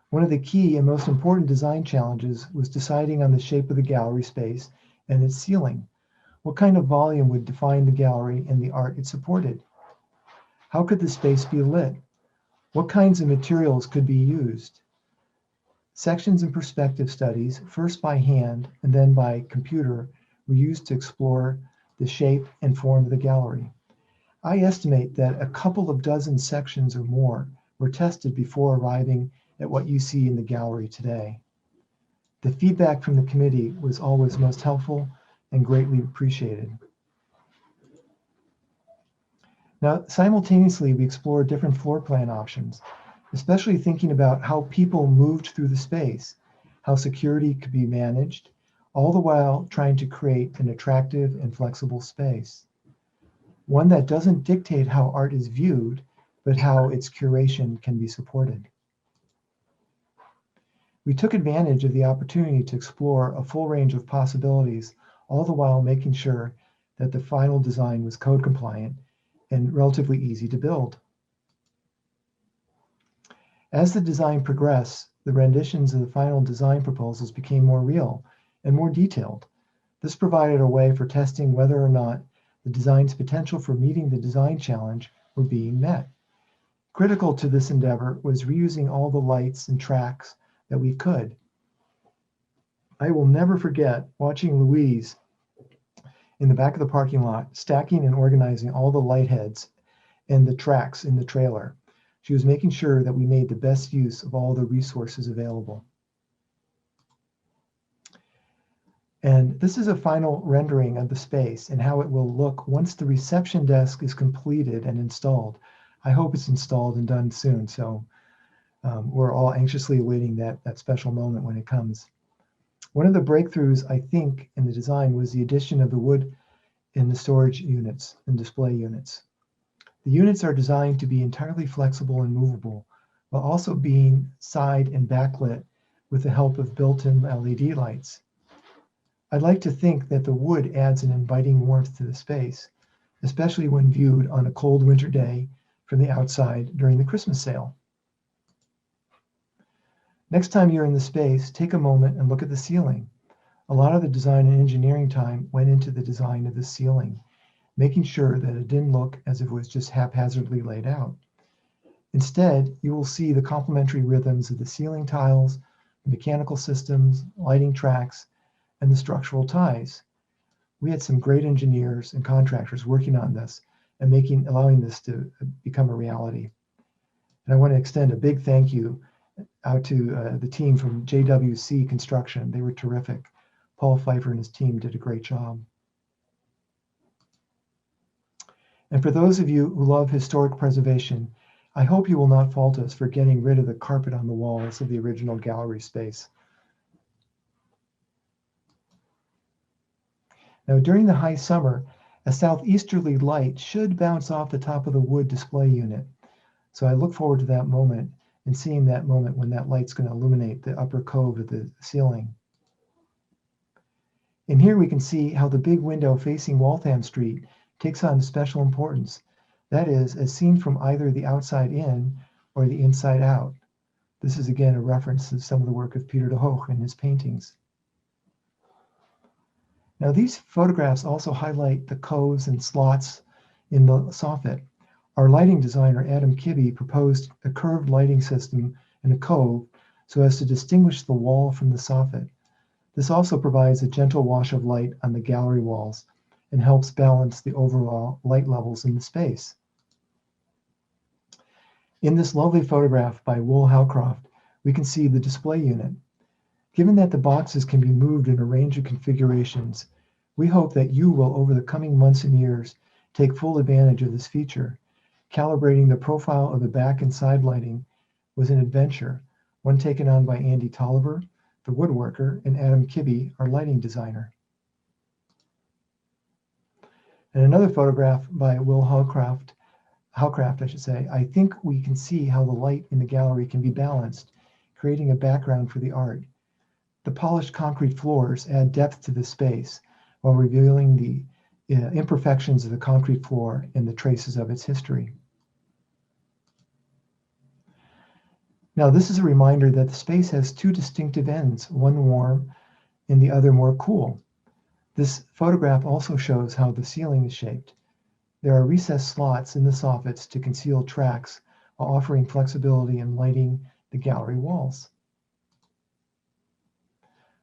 Speaker 2: One of the key and most important design challenges was deciding on the shape of the gallery space and its ceiling. What kind of volume would define the gallery and the art it supported? How could the space be lit? What kinds of materials could be used? Sections and perspective studies, first by hand and then by computer, were used to explore the shape and form of the gallery. I estimate that a couple of dozen sections or more were tested before arriving at what you see in the gallery today. The feedback from the committee was always most helpful and greatly appreciated. Now, simultaneously, we explored different floor plan options, especially thinking about how people moved through the space, how security could be managed, all the while trying to create an attractive and flexible space. One that doesn't dictate how art is viewed, but how its curation can be supported. We took advantage of the opportunity to explore a full range of possibilities, all the while making sure that the final design was code compliant and relatively easy to build. As the design progressed, the renditions of the final design proposals became more real and more detailed. This provided a way for testing whether or not the design's potential for meeting the design challenge were being met. Critical to this endeavor was reusing all the lights and tracks that we could. I will never forget watching Louise in the back of the parking lot, stacking and organizing all the light heads and the tracks in the trailer. She was making sure that we made the best use of all the resources available. And this is a final rendering of the space and how it will look once the reception desk is completed and installed. I hope it's installed and done soon, so we're all anxiously awaiting that special moment when it comes. One of the breakthroughs, I think, in the design was the addition of the wood in the storage units and display units. The units are designed to be entirely flexible and movable, while also being side and backlit with the help of built-in LED lights. I'd like to think that the wood adds an inviting warmth to the space, especially when viewed on a cold winter day from the outside during the Christmas sale. Next time you're in the space, take a moment and look at the ceiling. A lot of the design and engineering time went into the design of the ceiling, making sure that it didn't look as if it was just haphazardly laid out. Instead, you will see the complementary rhythms of the ceiling tiles, the mechanical systems, lighting tracks, and the structural ties. We had some great engineers and contractors working on this and allowing this to become a reality. And I want to extend a big thank you out to the team from JWC Construction. They were terrific. Paul Pfeiffer and his team did a great job. And for those of you who love historic preservation, I hope you will not fault us for getting rid of the carpet on the walls of the original gallery space. Now, during the high summer, a southeasterly light should bounce off the top of the wood display unit. So I look forward to that moment and seeing that moment when that light's going to illuminate the upper cove of the ceiling. And here we can see how the big window facing Waltham Street takes on special importance. That is, as seen from either the outside in or the inside out. This is again a reference to some of the work of Peter de Hoogh in his paintings. Now these photographs also highlight the coves and slots in the soffit. Our lighting designer, Adam Kibbe, proposed a curved lighting system in a cove so as to distinguish the wall from the soffit. This also provides a gentle wash of light on the gallery walls and helps balance the overall light levels in the space. In this lovely photograph by Wool Howcroft, we can see the display unit. Given that the boxes can be moved in a range of configurations, we hope that you will, over the coming months and years, take full advantage of this feature. Calibrating the profile of the back and side lighting was an adventure, one taken on by Andy Tolliver, the woodworker, and Adam Kibbe, our lighting designer. And another photograph by Will Howcroft, I think we can see how the light in the gallery can be balanced, creating a background for the art. The polished concrete floors add depth to the space while revealing the imperfections of the concrete floor and the traces of its history. Now, this is a reminder that the space has two distinctive ends, one warm and the other more cool. This photograph also shows how the ceiling is shaped. There are recessed slots in the soffits to conceal tracks while offering flexibility in lighting the gallery walls.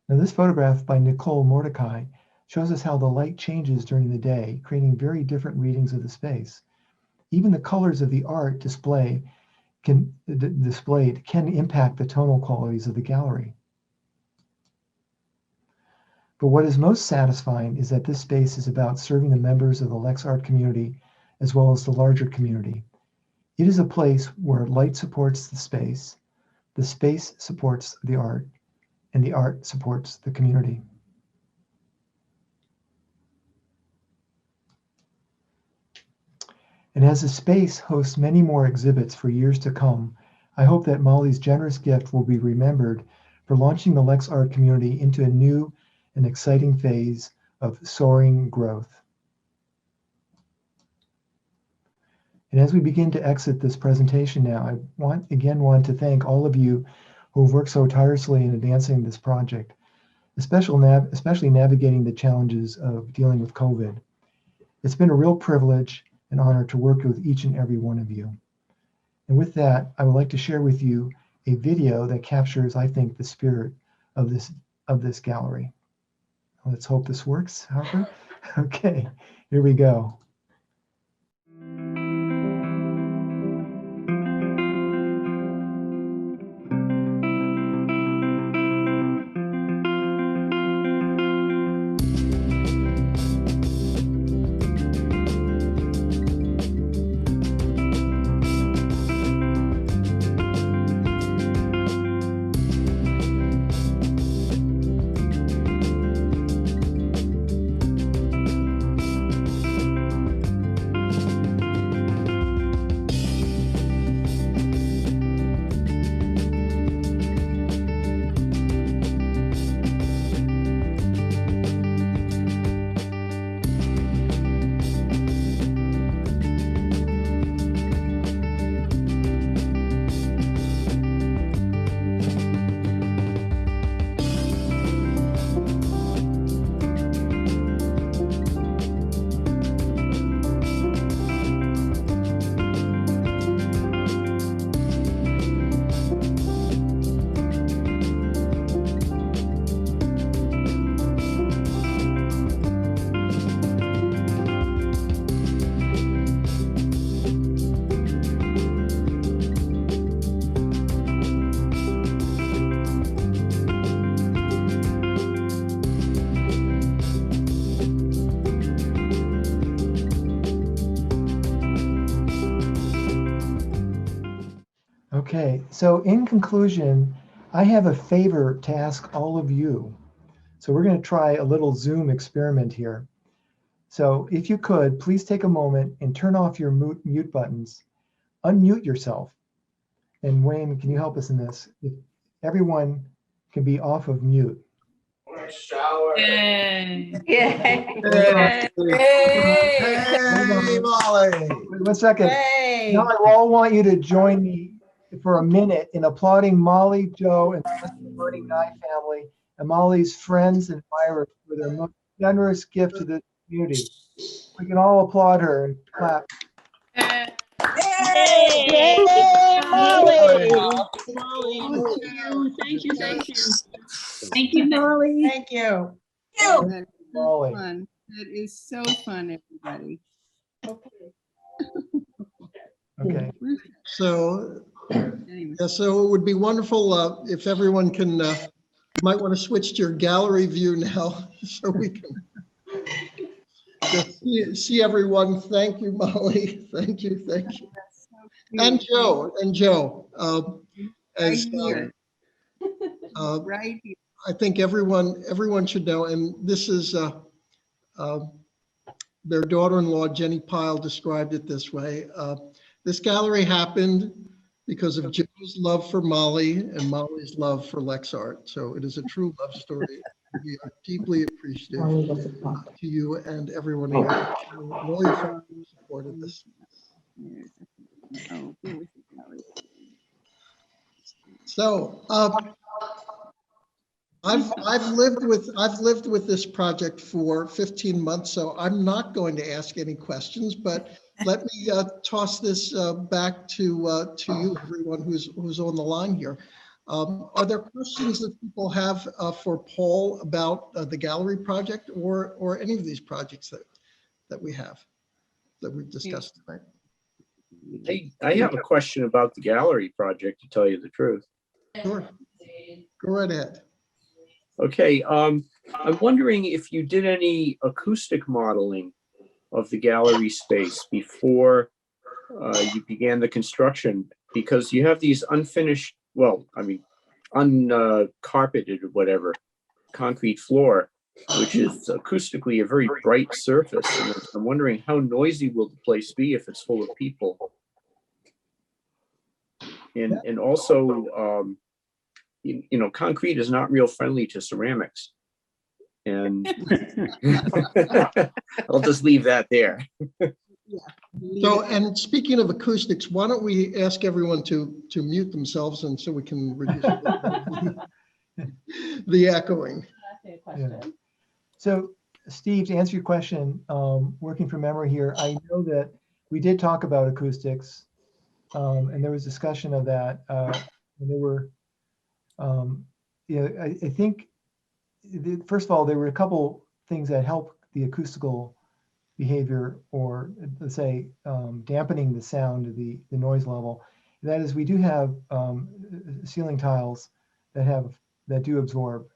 Speaker 2: Now, this photograph by Nicole Mordecai shows us how the light changes during the day, creating very different readings of the space. Even the colors of the art displayed can impact the tonal qualities of the gallery. But what is most satisfying is that this space is about serving the members of the Lex Art community as well as the larger community. It is a place where light supports the space supports the art, and the art supports the community. And as the space hosts many more exhibits for years to come, I hope that Molly's generous gift will be remembered for launching the Lex Art community into a new and exciting phase of soaring growth. And as we begin to exit this presentation now, I want to thank all of you who have worked so tirelessly in advancing this project, especially navigating the challenges of dealing with COVID. It's been a real privilege and honor to work with each and every one of you. And with that, I would like to share with you a video that captures, I think, the spirit of this gallery. Let's hope this works, Harper. Okay, here we go. Okay, so in conclusion, I have a favor to ask all of you. So we're going to try a little Zoom experiment here. So if you could, please take a moment and turn off your mute buttons, unmute yourself. And Wayne, can you help us in this? If everyone can be off of mute.
Speaker 4: Shower.
Speaker 5: Yay.
Speaker 4: Hey,
Speaker 2: Molly. Wait 1 second.
Speaker 4: Hey.
Speaker 2: Now I all want you to join me for a minute in applauding Molly, Joe, and the rest of the Burning Guy family and Molly's friends and admirers for their most generous gift to the community. We can all applaud her and clap.
Speaker 5: Yay.
Speaker 4: Yay, Molly.
Speaker 5: Molly, thank you. Thank you, Molly.
Speaker 4: Thank you.
Speaker 6: That is so
Speaker 2: Molly.
Speaker 6: fun. That is so fun, everybody.
Speaker 2: Okay.
Speaker 1: So,
Speaker 6: Anyway.
Speaker 1: yeah, so it would be wonderful if everyone can, might want to switch to your gallery view now so we can just see everyone. Thank you, Molly. Thank you.
Speaker 6: That's so cute.
Speaker 1: And Joe, as
Speaker 6: Right here. Right here.
Speaker 1: I think everyone should know, and this is their daughter-in-law, Jenny Pyle, described it this way. This gallery happened because of Joe's love for Molly and Molly's love for Lex Art. So it is a true love story. We are deeply appreciative to you and everyone here. All your family who supported this.
Speaker 6: Oh, here we go.
Speaker 1: So I've lived with this project for 15 months, so I'm not going to ask any questions. But let me toss this back to you, everyone who's on the line here. Are there questions that people have for Paul about the gallery project or any of these projects that we've discussed tonight?
Speaker 7: I have a question about the gallery project, to tell you the truth.
Speaker 1: Sure. Go right ahead.
Speaker 7: Okay, I'm wondering if you did any acoustic modeling of the gallery space before you began the construction, because you have these unfinished, well, I mean, uncarpeted or whatever, concrete floor, which is acoustically a very bright surface. And I'm wondering how noisy will the place be if it's full of people? And also, you know, concrete is not real friendly to ceramics. And I'll just leave that there.
Speaker 1: So, and speaking of acoustics, why don't we ask everyone to mute themselves, and so we can reduce the echoing.
Speaker 3: Ask me a question.
Speaker 2: So Steve, to answer your question, working from memory here, I know that we did talk about acoustics, and there was discussion of that. And there were, I think, first of all, there were a couple things that help the acoustical behavior, or let's say dampening the sound of the noise level. That is, we do have ceiling tiles that do absorb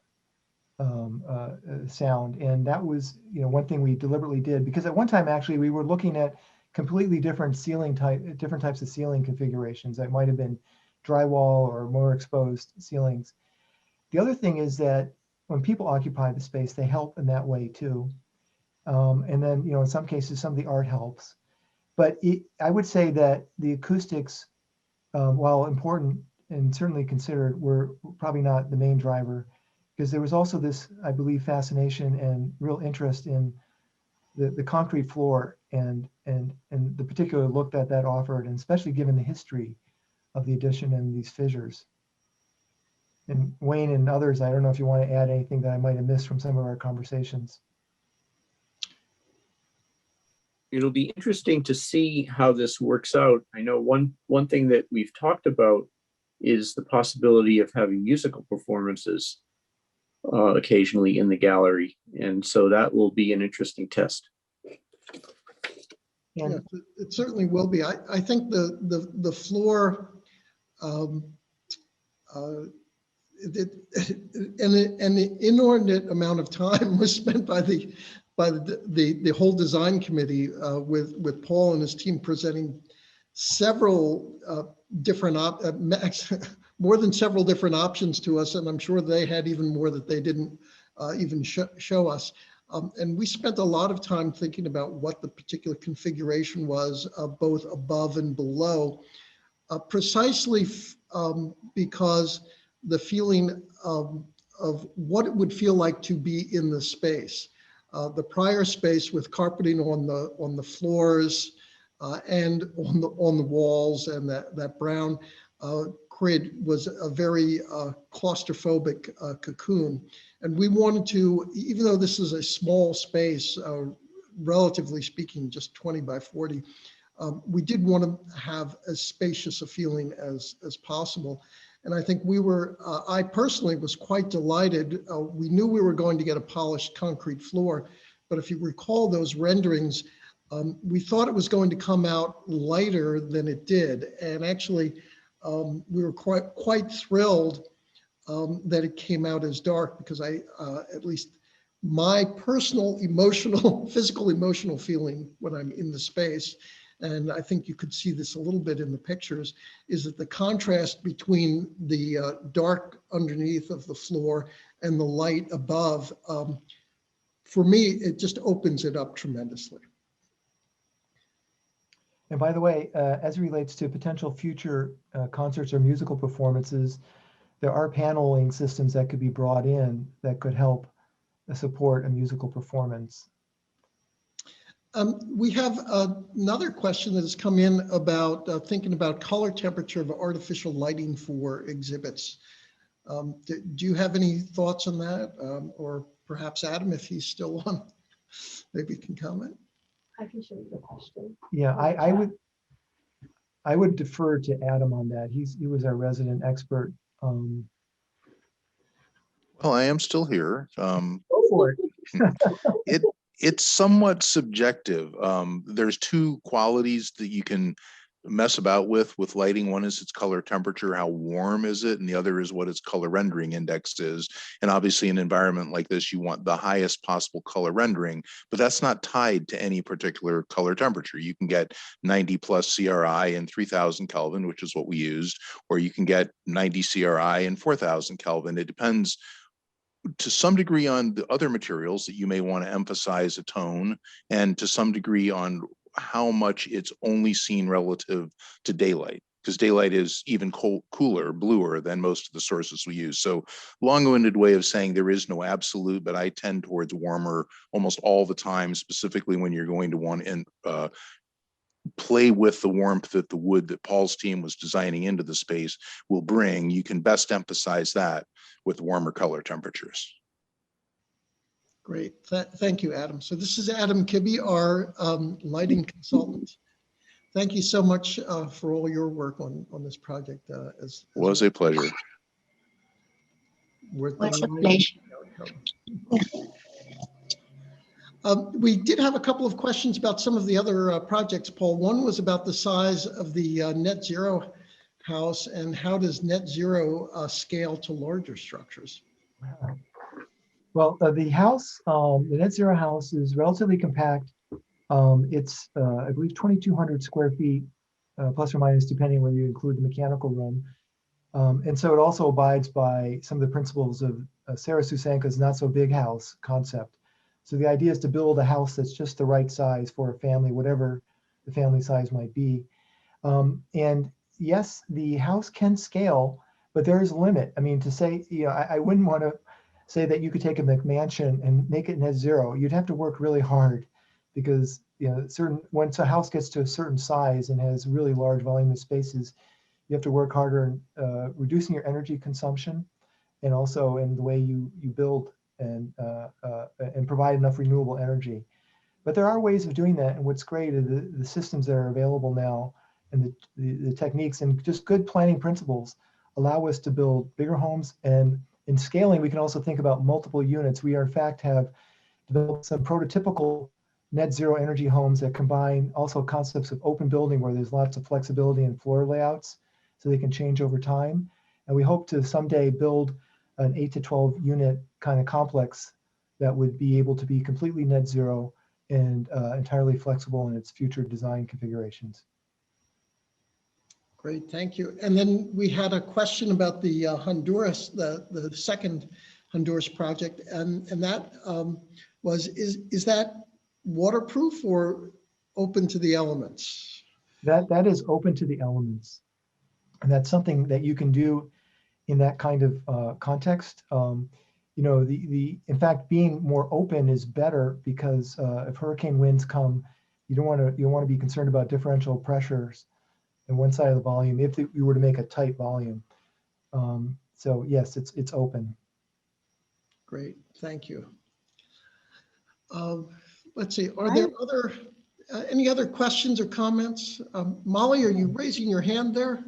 Speaker 2: sound, and that was one thing we deliberately did, because at one time actually we were looking at completely different types of ceiling configurations that might have been drywall or more exposed ceilings. The other thing is that when people occupy the space, they help in that way too. And then, in some cases, some of the art helps. But I would say that the acoustics, while important and certainly considered, were probably not the main driver, because there was also this, I believe, fascination and real interest in the concrete floor and the particular look that offered, and especially given the history of the addition and these fissures. And Wayne and others, I don't know if you want to add anything that I might have missed from some of our conversations.
Speaker 7: It'll be interesting to see how this works out. I know one thing that we've talked about is the possibility of having musical performances occasionally in the gallery, and so that will be an interesting test.
Speaker 1: Yeah, it certainly will be. I think the floor, an inordinate amount of time was spent by the whole design committee with Paul and his team presenting several different more than several different options to us, and I'm sure they had even more that they didn't even show us. And we spent a lot of time thinking about what the particular configuration was, both above and below, precisely because the feeling of what it would feel like to be in the space. The prior space with carpeting on the floors and on the walls, and that brown was a very claustrophobic cocoon. And we wanted to, even though this is a small space, relatively speaking, just 20 by 40, we did want to have as spacious a feeling as possible. And I think I personally was quite delighted. We knew we were going to get a polished concrete floor, but if you recall those renderings, we thought it was going to come out lighter than it did. And actually, we were quite thrilled that it came out as dark, because at least my personal physical emotional feeling when I'm in the space, and I think you could see this a little bit in the pictures, is that the contrast between the dark underneath of the floor and the light above, for me, it just opens it up tremendously.
Speaker 2: And by the way, as it relates to potential future concerts or musical performances, there are paneling systems that could be brought in that could help support a musical performance.
Speaker 1: We have another question that has come in about thinking about color temperature of artificial lighting for exhibits. Do you have any thoughts on that? Or perhaps Adam, if he's still on, maybe he can comment.
Speaker 3: I can show you the question.
Speaker 2: Yeah, I would defer to Adam on that. He was our resident expert.
Speaker 8: Well, I am still here.
Speaker 2: Go for it.
Speaker 8: It's somewhat subjective. There's two qualities that you can mess about with lighting. One is its color temperature, how warm is it, and the other is what its color rendering index is. And obviously in an environment like this, you want the highest possible color rendering, but that's not tied to any particular color temperature. You can get 90 plus CRI and 3000 Kelvin, which is what we used, or you can get 90 CRI and 4000 Kelvin. It depends to some degree on the other materials that you may want to emphasize a tone, and to some degree on how much it's only seen relative to daylight, because daylight is even cooler, bluer than most of the sources we use. So long-winded way of saying there is no absolute, but I tend towards warmer almost all the time, specifically when you're going to want to play with the warmth that the wood that Paul's team was designing into the space will bring. You can best emphasize that with warmer color temperatures.
Speaker 1: Great, thank you, Adam. So this is Adam Kibbe, our lighting consultant. Thank you so much for all your work on this project.
Speaker 8: Was a pleasure.
Speaker 1: Worth
Speaker 5: What's
Speaker 1: the
Speaker 5: a pleasure.
Speaker 1: We did have a couple of questions about some of the other projects, Paul. One was about the size of the net zero house and how does net zero scale to larger structures?
Speaker 2: Well, the house, the net zero house is relatively compact. It's, I believe, 2,200 square feet, plus or minus, depending whether you include the mechanical room. And so it also abides by some of the principles of Sarah Susanka's not so big house concept. So the idea is to build a house that's just the right size for a family, whatever the family size might be. And yes, the house can scale, but there is a limit. I mean, to say, I wouldn't want to say that you could take a McMansion and make it net zero. You'd have to work really hard, because once a house gets to a certain size and has really large volume of spaces, you have to work harder in reducing your energy consumption, and also in the way you build and provide enough renewable energy. But there are ways of doing that, and what's great is the systems that are available now, and the techniques and just good planning principles allow us to build bigger homes. And in scaling, we can also think about multiple units. We in fact have developed some prototypical net zero energy homes that combine also concepts of open building, where there's lots of flexibility in floor layouts so they can change over time. And we hope to someday build an 8 to 12 unit kind of complex that would be able to be completely net zero and entirely flexible in its future design configurations.
Speaker 1: Great, thank you. And then we had a question about the Honduras, the second Honduras project, and that is that waterproof or open to the elements?
Speaker 2: That is open to the elements, and that's something that you can do in that kind of context. In fact, being more open is better, because if hurricane winds come, you want to be concerned about differential pressures in one side of the volume if you were to make a tight volume. So yes, it's open.
Speaker 1: Great, thank you. Let's see, are there any other questions or comments? Molly, are you raising your hand there?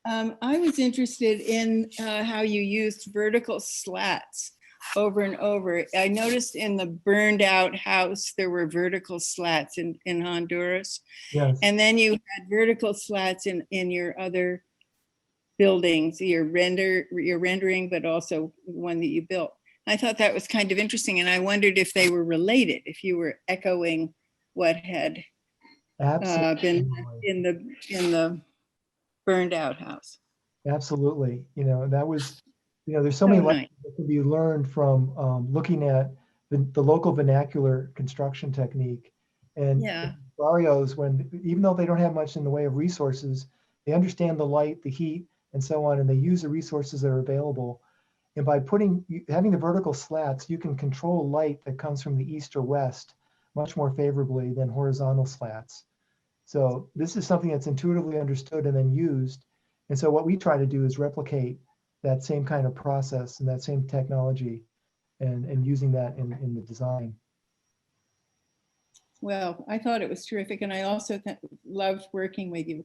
Speaker 6: I was interested in how you used vertical slats over and over. I noticed in the burned out house, there were vertical slats in Honduras.
Speaker 2: Yes.
Speaker 6: And then you had vertical slats in your other buildings, your rendering, but also one that you built. I thought that was kind of interesting. And I wondered if they were related, if you were echoing what had been in the burned out house.
Speaker 2: Absolutely. That was, there's so many lessons that can be learned from looking at the local vernacular construction technique. And barrios, even though they don't have much in the way of resources, they understand the light, the heat, and so on, and they use the resources that are available. And by having the vertical slats, you can control light that comes from the east or west much more favorably than horizontal slats. So this is something that's intuitively understood and then used. And so what we try to do is replicate that same kind of process and that same technology and using that in the design.
Speaker 6: Well, I thought it was terrific, and I also loved working with you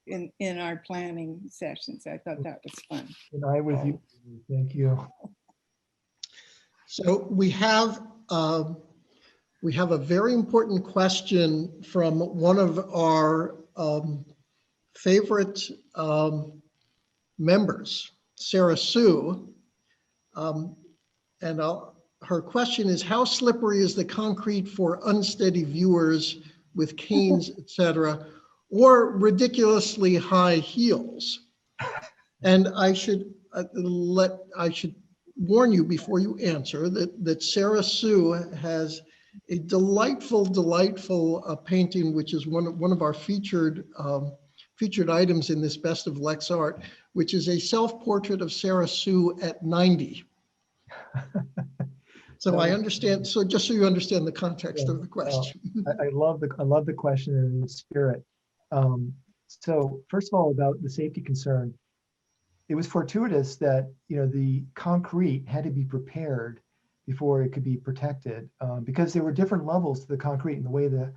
Speaker 6: in our planning sessions. I thought that was fun.
Speaker 2: And I with you. Thank you.
Speaker 1: So we have a very important question from one of our favorite members, Sarah Sue. And her question is, how slippery is the concrete for unsteady viewers with canes, etc., or ridiculously high heels? And I should warn you before you answer that Sarah Sue has a delightful painting, which is one of our featured items in this Best of Lex Art, which is a self-portrait of Sarah Sue at 90. So I understand. So just so you understand the context of the question.
Speaker 2: I love the question and the spirit. So first of all, about the safety concern, it was fortuitous that the concrete had to be prepared before it could be protected, because there were different levels to the concrete and the way the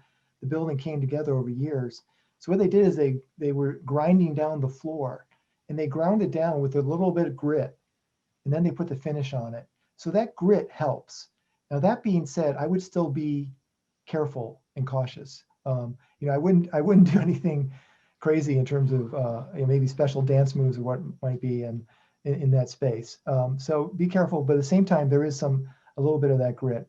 Speaker 2: building came together over years. So what they did is they were grinding down the floor, and they ground it down with a little bit of grit, and then they put the finish on it. So that grit helps. Now, that being said, I would still be careful and cautious. I wouldn't do anything crazy in terms of maybe special dance moves or what might be in that space. So be careful, but at the same time, there is a little bit of that grit.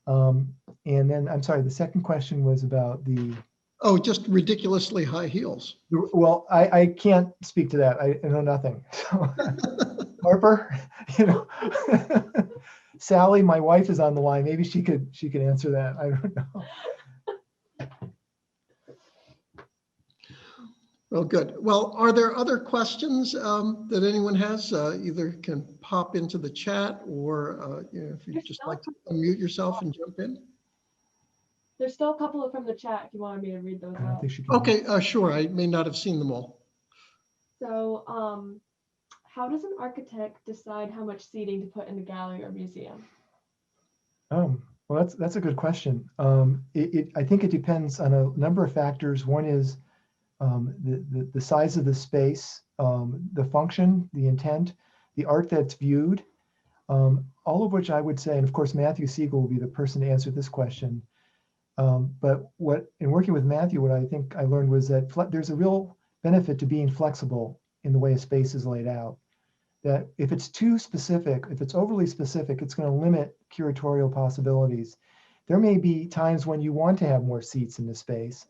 Speaker 2: And then, I'm sorry, the second question was about the...
Speaker 1: Oh, just ridiculously high heels.
Speaker 2: Well, I can't speak to that. I know nothing. So, Harper, Sally, my wife, is on the line. Maybe she could answer that. I don't know.
Speaker 1: Well, good. Well, are there other questions that anyone has? Either can pop into the chat, or if you'd just like to unmute yourself and jump in.
Speaker 3: There's still a couple from the chat if you wanted me to read those
Speaker 2: I don't
Speaker 3: out.
Speaker 2: think she can.
Speaker 1: Okay, sure. I may not have seen them all.
Speaker 3: So, how does an architect decide how much seating to put in a gallery or museum?
Speaker 2: Well, that's a good question. I think it depends on a number of factors. One is the size of the space, the function, the intent, the art that's viewed, all of which I would say, and of course, Matthew Siegel will be the person to answer this question. But in working with Matthew, what I think I learned was that there's a real benefit to being flexible in the way a space is laid out. That if it's too specific, if it's overly specific, it's going to limit curatorial possibilities. There may be times when you want to have more seats in the space,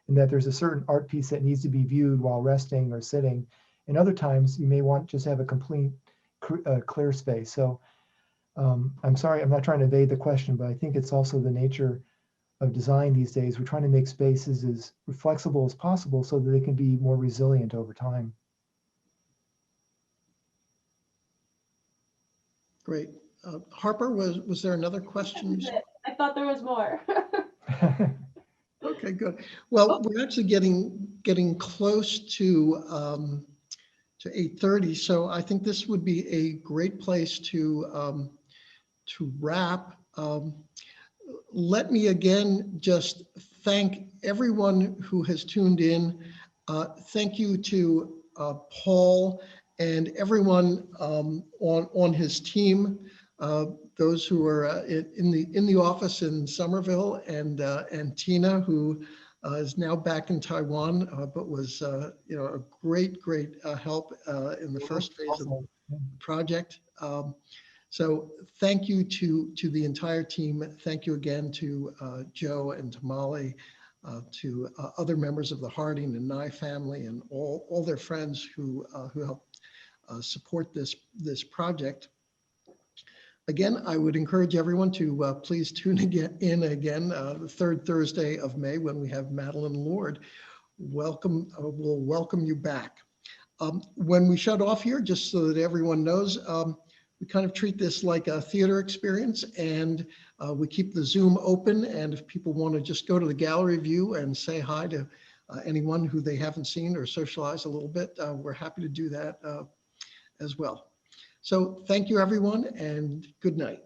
Speaker 2: and that there's a certain art piece that needs to be viewed while resting or sitting. And other times you may want just have a complete clear space. So I'm sorry, I'm not trying to evade the question, but I think it's also the nature of design these days. We're trying to make spaces as flexible as possible so that they can be more resilient over time.
Speaker 1: Great. Harper, was there another question?
Speaker 3: I thought there was more.
Speaker 1: Okay, good. Well, we're actually getting close to 8:30, so I think this would be a great place to wrap. Let me again just thank everyone who has tuned in. Thank you to Paul and everyone on his team, those who are in the office in Somerville, and Tina, who is now back in Taiwan, but was a great help in the first phase of the project. So thank you to the entire team. Thank you again to Joe and to Molly, to other members of the Harding and Nye family, and all their friends who helped support this project. Again, I would encourage everyone to please tune in again the third Thursday of May when we have Madeline Lord. We'll welcome you back. When we shut off here, just so that everyone knows, we kind of treat this like a theater experience, and We keep the Zoom open, and if people want to just go to the gallery view and say hi to anyone who they haven't seen or socialize a little bit, we're happy to do that as well. So thank you, everyone, and good night.